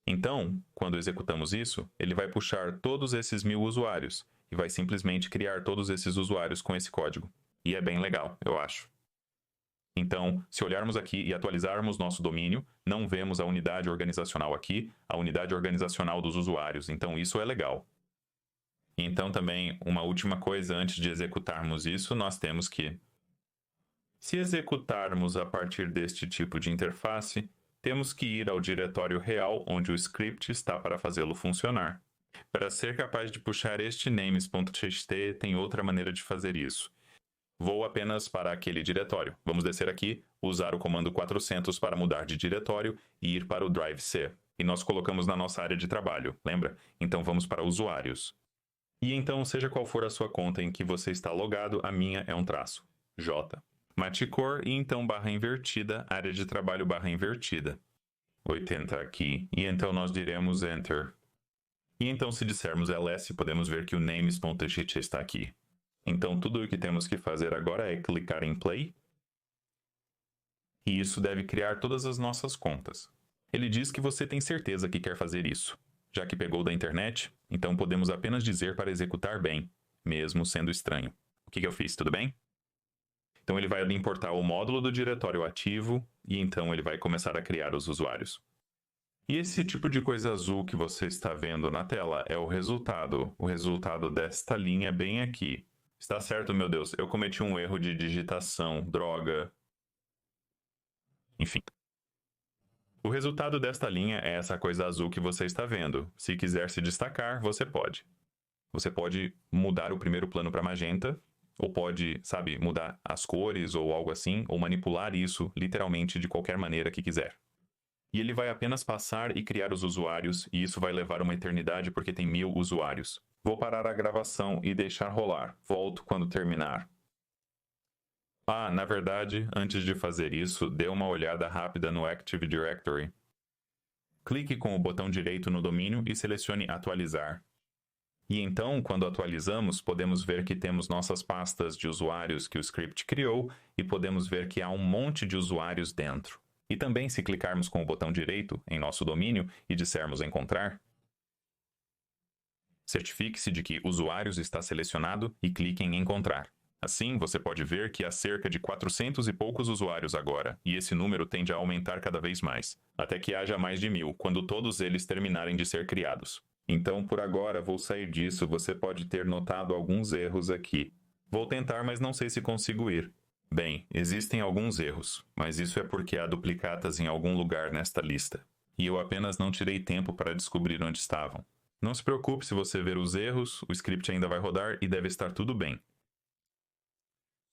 Então, quando executamos isso, ele vai puxar todos esses 1000 usuários e vai simplesmente criar todos esses usuários com esse código. E é bem legal, eu acho. Então, se olharmos aqui e atualizarmos nosso domínio, não vemos a unidade organizacional aqui, a unidade organizacional dos usuários, então isso é legal. Então também, uma última coisa antes de executarmos isso, nós temos que se executarmos a partir deste tipo de interface, temos que ir ao diretório real onde o script está para fazê-lo funcionar. Para ser capaz de puxar este names.txt, tem outra maneira de fazer isso. Vou apenas para aquele diretório. Vamos descer aqui, usar o comando 400 para mudar de diretório e ir para o drive C. E nós colocamos na nossa área de trabalho, lembra? Então vamos para usuários. E então, seja qual for a sua conta em que você está logado, a minha é um traço, J. Matchcore e então barra invertida, área de trabalho barra invertida. 80 aqui, e então nós diremos Enter. E então se dissermos ls, podemos ver que o names.txt está aqui. Então tudo o que temos que fazer agora é clicar em Play. E isso deve criar todas as nossas contas. Ele diz que você tem certeza que quer fazer isso. Já que pegou da internet, então podemos apenas dizer para executar bem, mesmo sendo estranho. O que eu fiz, tudo bem? Então ele vai importar o módulo do diretório ativo e então ele vai começar a criar os usuários. E esse tipo de coisa azul que você está vendo na tela é o resultado desta linha bem aqui. Está certo, meu Deus, eu cometi um erro de digitação, droga. Enfim. O resultado desta linha é essa coisa azul que você está vendo. Se quiser se destacar, você pode. Você pode mudar o primeiro plano para magenta, ou pode, sabe, mudar as cores ou algo assim, ou manipular isso literalmente de qualquer maneira que quiser. E ele vai apenas passar e criar os usuários, e isso vai levar uma eternidade porque tem 1000 usuários. Vou parar a gravação e deixar rolar. Volto quando terminar. Na verdade, antes de fazer isso, dê uma olhada rápida no Active Directory. Clique com o botão direito no domínio e selecione Atualizar. E então, quando atualizamos, podemos ver que temos nossas pastas de usuários que o script criou e podemos ver que há um monte de usuários dentro. E também, se clicarmos com o botão direito em nosso domínio e dissermos Encontrar, Certifique-se de que usuários está selecionado e clique em encontrar. Assim, você pode ver que há cerca de 400 e poucos usuários agora, e esse número tende a aumentar cada vez mais, até que haja mais de 1000, quando todos eles terminarem de ser criados. Então, por agora, vou sair disso. Você pode ter notado alguns erros aqui. Vou tentar, mas não sei se consigo ir. Bem, existem alguns erros, mas isso é porque há duplicatas em algum lugar nesta lista, e eu apenas não tirei tempo para descobrir onde estavam. Não se preocupe se você ver os erros, o script ainda vai rodar e deve estar tudo bem.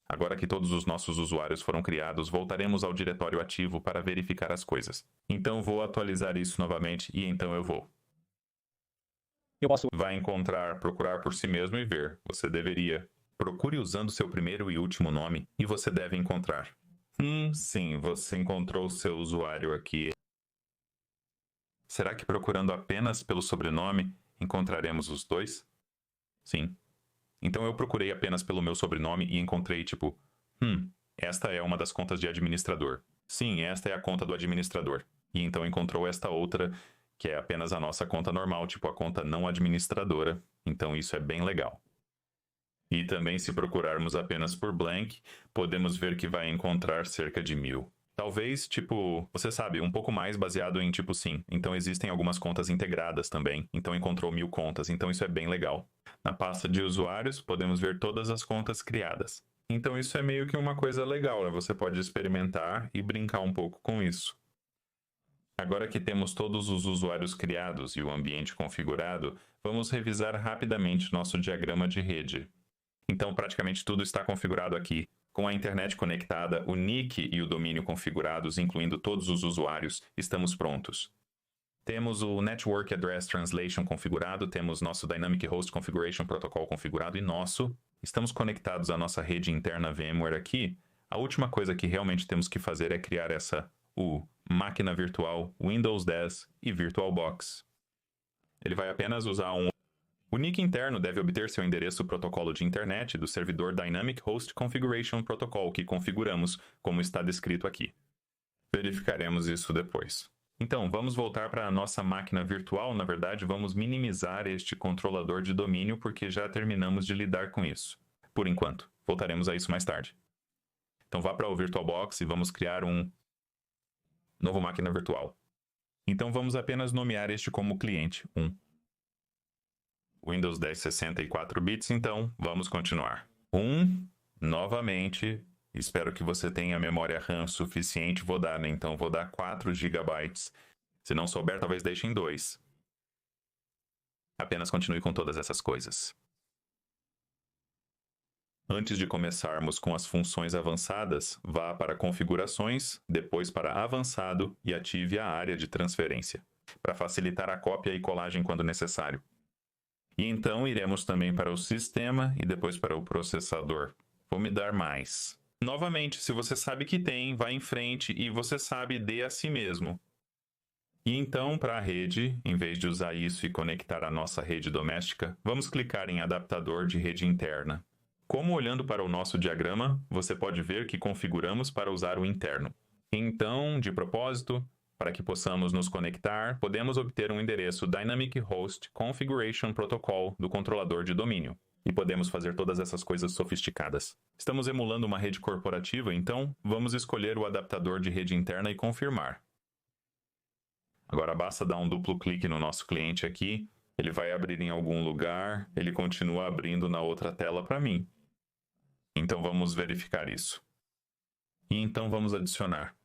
Agora que todos os nossos usuários foram criados, voltaremos ao diretório ativo para verificar as coisas. Então vou atualizar isso novamente e então eu vou. Vai encontrar, procurar por si mesmo e ver. Você deveria. Procure usando seu primeiro e último nome e você deve encontrar. Sim, você encontrou seu usuário aqui. Será que procurando apenas pelo sobrenome, encontraremos os dois? Sim. Então eu procurei apenas pelo meu sobrenome e encontrei tipo, esta é uma das contas de administrador. Sim, esta é a conta do administrador. E então encontrou esta outra, que é apenas a nossa conta normal, tipo a conta não administradora. Então isso é bem legal. E também se procurarmos apenas por blank, podemos ver que vai encontrar cerca de 1000. Talvez, tipo, você sabe, um pouco mais baseado em tipo sim. Então existem algumas contas integradas também. Então encontrou 1000 contas, então isso é bem legal. Na pasta de usuários, podemos ver todas as contas criadas. Então isso é meio que uma coisa legal, né? Você pode experimentar e brincar um pouco com isso. Agora que temos todos os usuários criados e o ambiente configurado, vamos revisar rapidamente nosso diagrama de rede. Então praticamente tudo está configurado aqui. Com a internet conectada, o nick e o domínio configurados, incluindo todos os usuários, estamos prontos. Temos o Network Address Translation configurado, temos nosso Dynamic Host Configuration Protocol configurado e estamos conectados à nossa rede interna VMware aqui. A última coisa que realmente temos que fazer é criar máquina virtual, Windows 10 e VirtualBox. Ele vai apenas usar O nick interno deve obter seu endereço protocolo de internet do servidor Dynamic Host Configuration Protocol que configuramos, como está descrito aqui. Verificaremos isso depois. Então, vamos voltar para a nossa máquina virtual. Na verdade, vamos minimizar este controlador de domínio porque já terminamos de lidar com isso. Por enquanto, voltaremos a isso mais tarde. Então vá para o VirtualBox e vamos criar um novo máquina virtual. Então vamos apenas nomear este como cliente 1. Windows 10 64 bits, então vamos continuar. Novamente, espero que você tenha memória RAM suficiente, vou dar 4 GB. Se não souber, talvez deixe em 2. Apenas continue com todas essas coisas. Antes de começarmos com as funções avançadas, vá para Configurações, depois para Avançado e ative a área de transferência, para facilitar a cópia e colagem quando necessário. E então iremos também para o sistema e depois para o processador. Vou me dar mais. Novamente, se você sabe que tem, vá em frente e você sabe, dê a si mesmo. E então, para a rede, em vez de usar isso e conectar a nossa rede doméstica, vamos clicar em Adaptador de rede interna. Como olhando para o nosso diagrama, você pode ver que configuramos para usar o interno. Então, de propósito, para que possamos nos conectar, podemos obter um endereço Dynamic Host Configuration Protocol do controlador de domínio. E podemos fazer todas essas coisas sofisticadas. Estamos emulando uma rede corporativa, então vamos escolher o adaptador de rede interna e confirmar. Agora basta dar um duplo clique no nosso cliente aqui, ele vai abrir em algum lugar, ele continua abrindo na outra tela para mim. Então vamos verificar isso. E então vamos adicionar.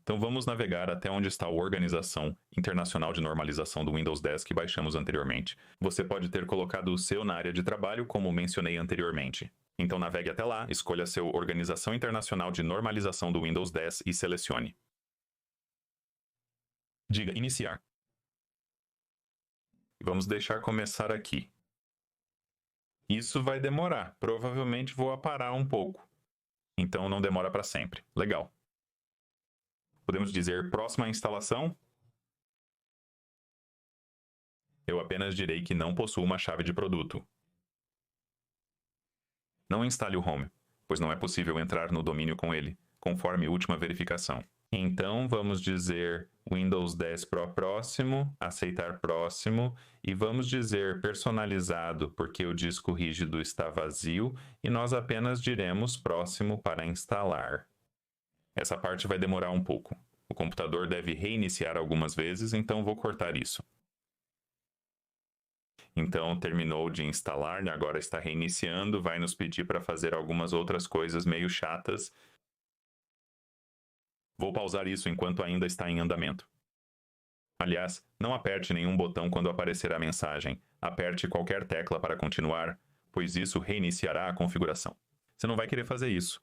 Então vamos navegar até onde está a Organização Internacional de Normalização do Windows 10 que baixamos anteriormente. Você pode ter colocado o seu na área de trabalho, como mencionei anteriormente. Então navegue até lá, escolha seu Organização Internacional de Normalização do Windows 10 e selecione. Diga Iniciar. Vamos deixar começar aqui. Isso vai demorar, provavelmente vou parar um pouco. Então não demora para sempre. Legal. Podemos dizer próxima instalação? Eu apenas direi que não possuo uma chave de produto. Não instale o Home, pois não é possível entrar no domínio com ele, conforme última verificação. Então, vamos dizer Windows 10 Pro próximo, aceitar próximo, e vamos dizer personalizado, porque o disco rígido está vazio, e nós apenas diremos próximo para instalar. Essa parte vai demorar um pouco. O computador deve reiniciar algumas vezes, então vou cortar isso. Então, terminou de instalar, agora está reiniciando, vai nos pedir para fazer algumas outras coisas meio chatas. Vou pausar isso enquanto ainda está em andamento. Aliás, não aperte nenhum botão quando aparecer a mensagem. Aperte qualquer tecla para continuar, pois isso reiniciará a configuração. Você não vai querer fazer isso.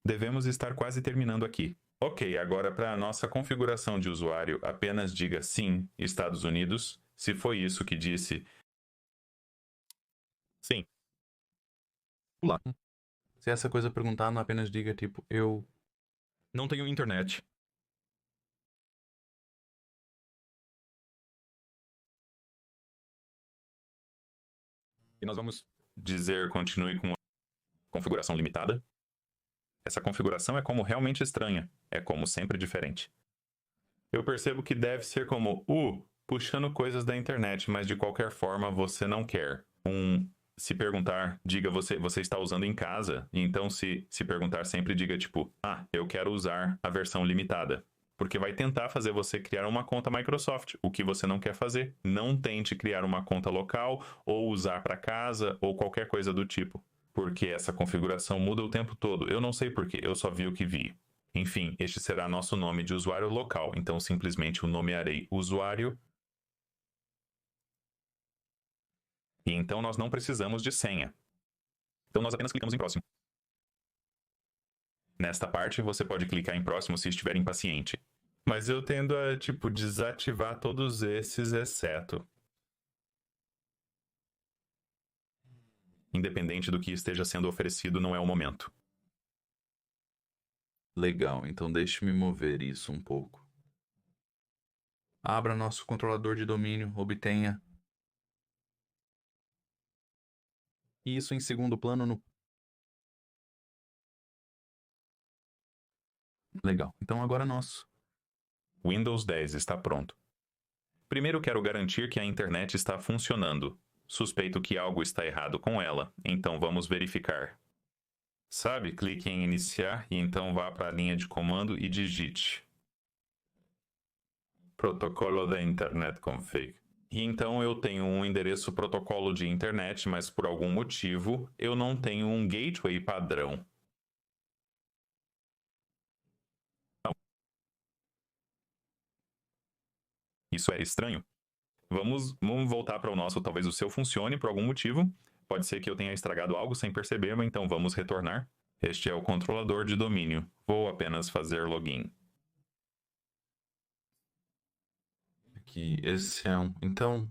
Devemos estar quase terminando aqui. Ok, agora para a nossa configuração de usuário, apenas diga sim, Estados Unidos, se foi isso que disse. Sim. Lá. Se essa coisa perguntar, não apenas diga tipo, eu Não tenho internet. E nós vamos Dizer continue com configuração limitada. Essa configuração é como realmente estranha, é como sempre diferente. Eu percebo que deve ser como puxando coisas da internet, mas de qualquer forma você não quer. Se perguntar, diga você está usando em casa, e então se perguntar sempre diga tipo, eu quero usar a versão limitada. Porque vai tentar fazer você criar uma conta Microsoft, o que você não quer fazer. Não tente criar uma conta local ou usar para casa ou qualquer coisa do tipo, porque essa configuração muda o tempo todo. Eu não sei porquê, eu só vi o que vi. Enfim, este será nosso nome de usuário local, então simplesmente o nomearei usuário. E então nós não precisamos de senha. Então nós apenas clicamos em próximo. Nesta parte, você pode clicar em próximo se estiver impaciente. Mas eu tendo a, desativar todos esses, exceto. Independente do que esteja sendo oferecido, não é o momento. legal, então deixe-me mover isso um pouco. Abra nosso controlador de domínio, obtenha. Isso em segundo plano no. Legal, então agora nosso. Windows 10 está pronto. Primeiro quero garantir que a internet está funcionando. Suspeito que algo está errado com ela, então vamos verificar. Sabe, clique em iniciar e então vá para a linha de comando e digite protocolo da internet config. E então eu tenho um endereço protocolo de internet, mas por algum motivo eu não tenho um gateway padrão. Isso é estranho. Vamos voltar para o nosso, talvez o seu funcione por algum motivo. Pode ser que eu tenha estragado algo sem perceber, mas então vamos retornar. Este é o controlador de domínio. Vou apenas fazer login. Aqui, esse é um. Então.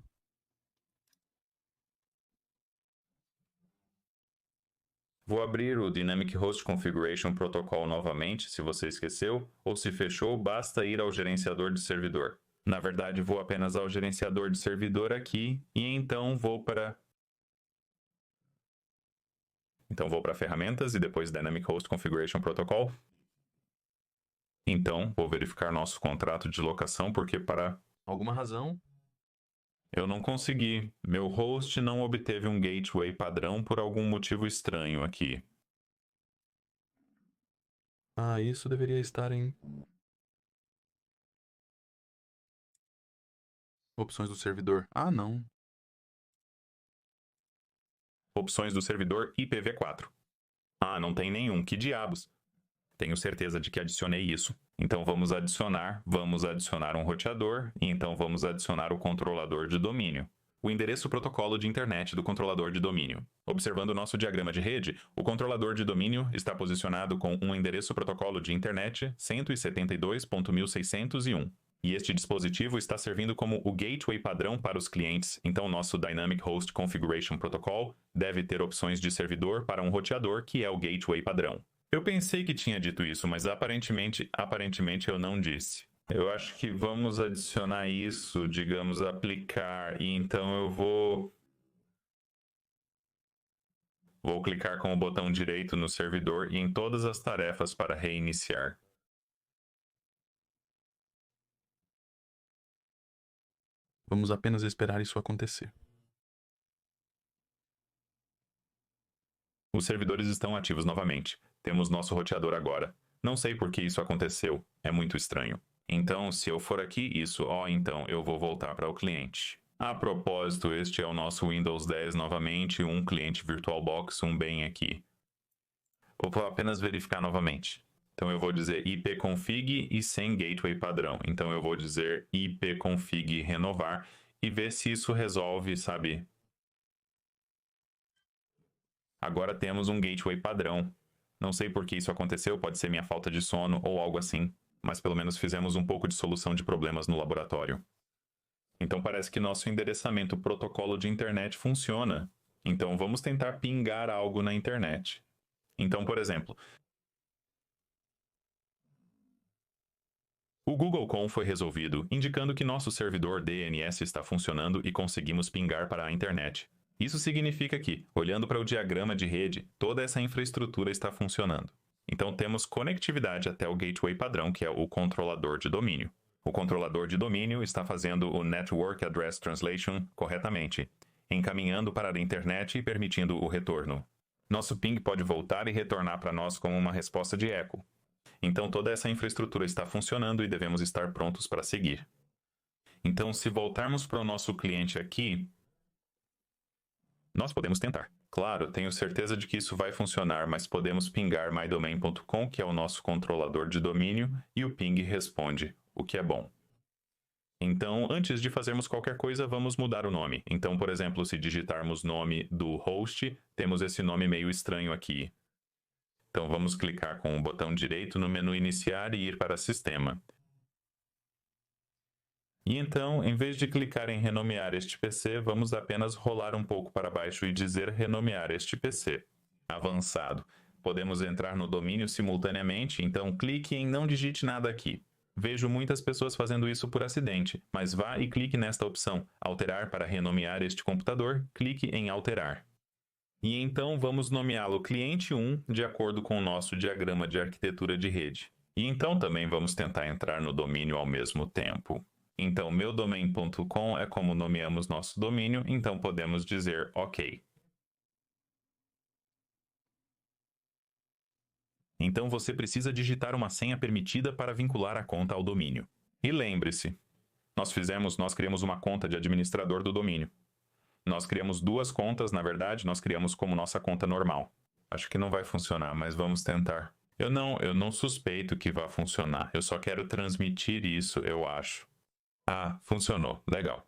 Vou abrir o Dynamic Host Configuration Protocol novamente, se você esqueceu, ou se fechou, basta ir ao gerenciador de servidor. Na verdade, vou apenas ao gerenciador de servidor aqui e então vou para ferramentas e depois Dynamic Host Configuration Protocol. Então, vou verificar nosso contrato de locação, porque para Alguma razão? eu não consegui. Meu host não obteve um gateway padrão por algum motivo estranho aqui. Isso deveria estar em. Opções do servidor. Não. Opções do servidor IPv4. Não tem nenhum. Que diabos? Tenho certeza de que adicionei isso. Então vamos adicionar um roteador e então vamos adicionar o controlador de domínio. O endereço protocolo de internet do controlador de domínio. Observando o nosso diagrama de rede, o controlador de domínio está posicionado com um endereço protocolo de internet 172.1601. E este dispositivo está servindo como o gateway padrão para os clientes, então nosso Dynamic Host Configuration Protocol deve ter opções de servidor para um roteador que é o gateway padrão. Eu pensei que tinha dito isso, mas aparentemente eu não disse. Eu acho que vamos adicionar isso, digamos, aplicar, e então eu vou clicar com o botão direito no servidor e em todas as tarefas para reiniciar. Vamos apenas esperar isso acontecer. Os servidores estão ativos novamente. Temos nosso roteador agora. Não sei por que isso aconteceu. É muito estranho. Então, se eu for aqui, então eu vou voltar para o cliente. A propósito, este é o nosso Windows 10 novamente, um cliente VirtualBox, bem aqui. Vou apenas verificar novamente. Então eu vou dizer ipconfig e sem gateway padrão. Então eu vou dizer ipconfig renovar e ver se isso resolve, sabe? Agora temos um gateway padrão. Não sei por que isso aconteceu, pode ser minha falta de sono ou algo assim, mas pelo menos fizemos um pouco de solução de problemas no laboratório. Então parece que nosso endereçamento protocolo de internet funciona. Então vamos tentar pingar algo na internet. Então, por exemplo, o Google.com foi resolvido, indicando que nosso servidor DNS está funcionando e conseguimos pingar para a internet. Isso significa que, olhando para o diagrama de rede, toda essa infraestrutura está funcionando. Então temos conectividade até o gateway padrão, que é o controlador de domínio. O controlador de domínio está fazendo o Network Address Translation corretamente, encaminhando para a internet e permitindo o retorno. Nosso ping pode voltar e retornar para nós como uma resposta de eco. Então toda essa infraestrutura está funcionando e devemos estar prontos para seguir. Então, se voltarmos para o nosso cliente aqui, nós podemos tentar. Claro, tenho certeza de que isso vai funcionar, mas podemos pingar mydomain.com, que é o nosso controlador de domínio, e o ping responde, o que é bom. Então, antes de fazermos qualquer coisa, vamos mudar o nome. Então, por exemplo, se digitarmos nome do host, temos esse nome meio estranho aqui. Então, vamos clicar com o botão direito no menu iniciar e ir para sistema. E então, em vez de clicar em renomear este PC, vamos apenas rolar um pouco para baixo e dizer renomear este PC. Avançado. Podemos entrar no domínio simultaneamente, então clique em não digite nada aqui. Vejo muitas pessoas fazendo isso por acidente, mas vá e clique nesta opção, alterar para renomear este computador, clique em alterar. E então vamos nomeá-lo cliente 1 de acordo com o nosso diagrama de arquitetura de rede. E então também vamos tentar entrar no domínio ao mesmo tempo. Então, meudomain.com é como nomeamos nosso domínio, então podemos dizer OK. Então você precisa digitar uma senha permitida para vincular a conta ao domínio. E lembre-se, nós criamos uma conta de administrador do domínio. Nós criamos duas contas, na verdade, nós criamos como nossa conta normal. Acho que não vai funcionar, mas vamos tentar. Eu não suspeito que vá funcionar, eu só quero transmitir isso, eu acho. Ah, funcionou. Legal.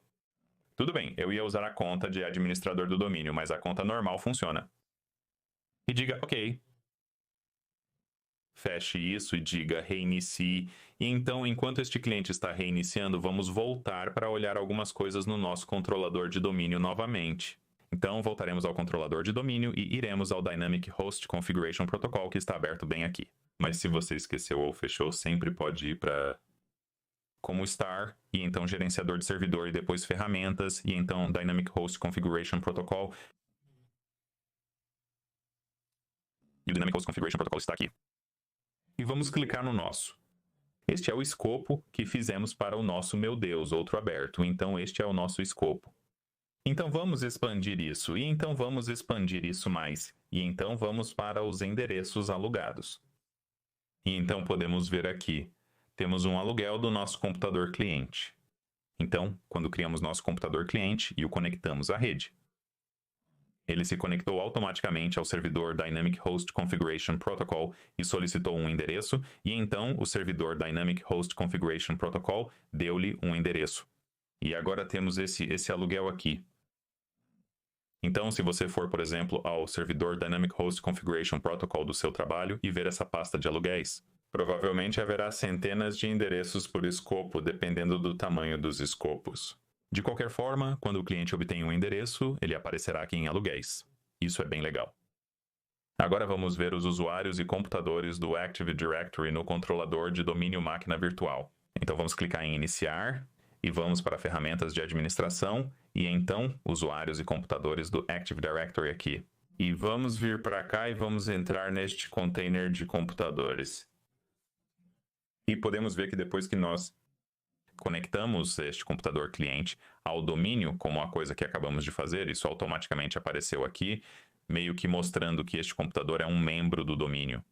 Tudo bem, eu ia usar a conta de administrador do domínio, mas a conta normal funciona. E diga OK. Feche isso e diga reinicie. E então, enquanto este cliente está reiniciando, vamos voltar para olhar algumas coisas no nosso controlador de domínio novamente. Então, voltaremos ao controlador de domínio e iremos ao Dynamic Host Configuration Protocol, que está aberto bem aqui. Mas se você esqueceu ou fechou, sempre pode ir para como star, e então gerenciador de servidor, e depois ferramentas, e então Dynamic Host Configuration Protocol. E o Dynamic Host Configuration Protocol está aqui. E vamos clicar no nosso. Este é o escopo que fizemos para o nosso meu Deus, outro aberto. Então este é o nosso escopo. Então vamos expandir isso, e então vamos expandir isso mais. E então vamos para os endereços alugados. E então podemos ver aqui. Temos um aluguel do nosso computador cliente. Então, quando criamos nosso computador cliente e o conectamos à rede, ele se conectou automaticamente ao servidor Dynamic Host Configuration Protocol e solicitou um endereço, e então o servidor Dynamic Host Configuration Protocol deu-lhe um endereço. E agora temos esse aluguel aqui. Então, se você for, por exemplo, ao servidor Dynamic Host Configuration Protocol do seu trabalho e ver essa pasta de aluguéis, provavelmente haverá centenas de endereços por escopo, dependendo do tamanho dos escopos. De qualquer forma, quando o cliente obtém um endereço, ele aparecerá aqui em aluguéis. Isso é bem legal. Agora vamos ver os usuários e computadores do Active Directory no controlador de domínio máquina virtual. Então vamos clicar em iniciar e vamos para ferramentas de administração e então usuários e computadores do Active Directory aqui. E vamos vir para cá e vamos entrar neste container de computadores. E podemos ver que depois que nós conectamos este computador cliente ao domínio, como a coisa que acabamos de fazer, isso automaticamente apareceu aqui, meio que mostrando que este computador é um membro do domínio.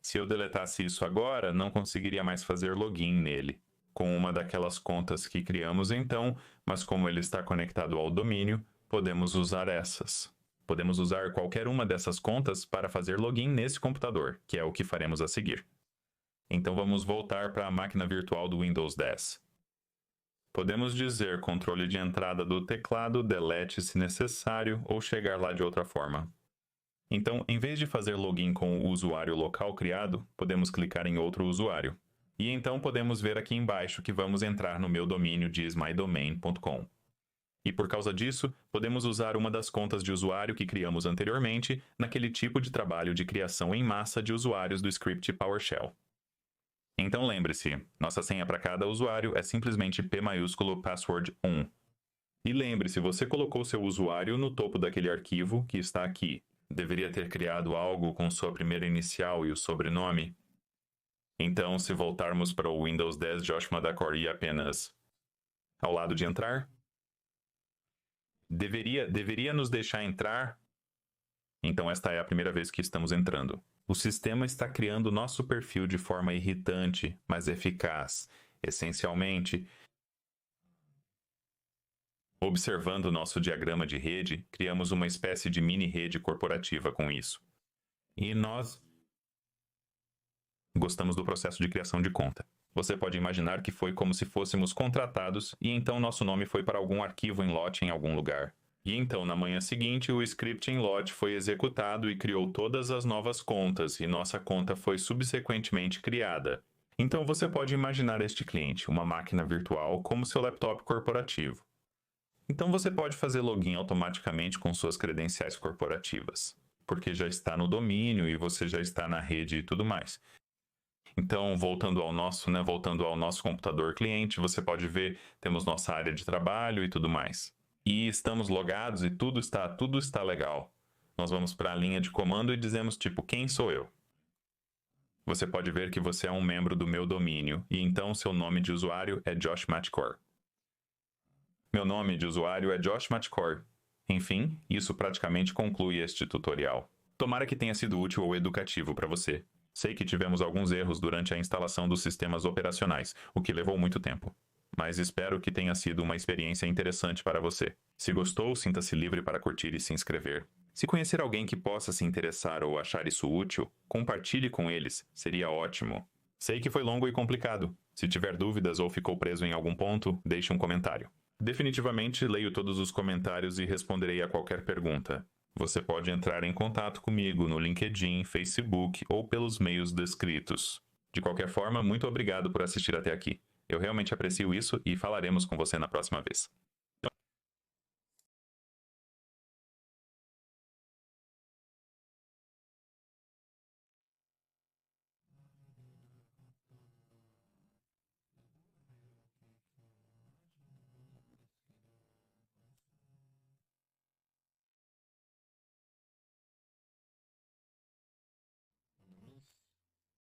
Se eu deletasse isso agora, não conseguiria mais fazer login nele, com uma daquelas contas que criamos então, mas como ele está conectado ao domínio, podemos usar essas. Podemos usar qualquer uma dessas contas para fazer login nesse computador, que é o que faremos a seguir. Então vamos voltar para a máquina virtual do Windows 10. Podemos dizer controle de entrada do teclado, delete se necessário, ou chegar lá de outra forma. Então, em vez de fazer login com o usuário local criado, podemos clicar em outro usuário. E então podemos ver aqui embaixo que vamos entrar no meu domínio de smydomain.com. E por causa disso, podemos usar uma das contas de usuário que criamos anteriormente naquele tipo de trabalho de criação em massa de usuários do script PowerShell. Então lembre-se, nossa senha para cada usuário é simplesmente P maiúsculo password 1. E lembre-se, você colocou seu usuário no topo daquele arquivo que está aqui. Deveria ter criado algo com sua primeira inicial e o sobrenome. Então, se voltarmos para o Windows 10 Josh Madakor e apenas ao lado de entrar, deveria nos deixar entrar. Então esta é a primeira vez que estamos entrando. O sistema está criando nosso perfil de forma irritante, mas eficaz. Essencialmente, observando nosso diagrama de rede, criamos uma espécie de mini-rede corporativa com isso. E nós gostamos do processo de criação de conta. Você pode imaginar que foi como se fôssemos contratados e então nosso nome foi para algum arquivo em lote em algum lugar. E então, na manhã seguinte, o script em lote foi executado e criou todas as novas contas, e nossa conta foi subsequentemente criada. Então, você pode imaginar este cliente, uma máquina virtual, como seu laptop corporativo. Então, você pode fazer login automaticamente com suas credenciais corporativas, porque já está no domínio e você já está na rede e tudo mais. Então, voltando ao nosso computador cliente, você pode ver, temos nossa área de trabalho e tudo mais. E estamos logados e tudo está legal. Nós vamos para a linha de comando e dizemos tipo, quem sou eu? Você pode ver que você é um membro do meu domínio e então seu nome de usuário é Josh Madakor. Meu nome de usuário é Josh Madakor. Enfim, isso praticamente conclui este tutorial. Tomara que tenha sido útil ou educativo para você. Sei que tivemos alguns erros durante a instalação dos sistemas operacionais, o que levou muito tempo. Mas espero que tenha sido uma experiência interessante para você. Se gostou, sinta-se livre para curtir e se inscrever. Se conhecer alguém que possa se interessar ou achar isso útil, compartilhe com eles, seria ótimo. Sei que foi longo e complicado. Se tiver dúvidas ou ficou preso em algum ponto, deixe um comentário. Definitivamente leio todos os comentários e responderei a qualquer pergunta. Você pode entrar em contato comigo no LinkedIn, Facebook ou pelos meios descritos. De qualquer forma, muito obrigado por assistir até aqui. Eu realmente aprecio isso e falaremos com você na próxima vez.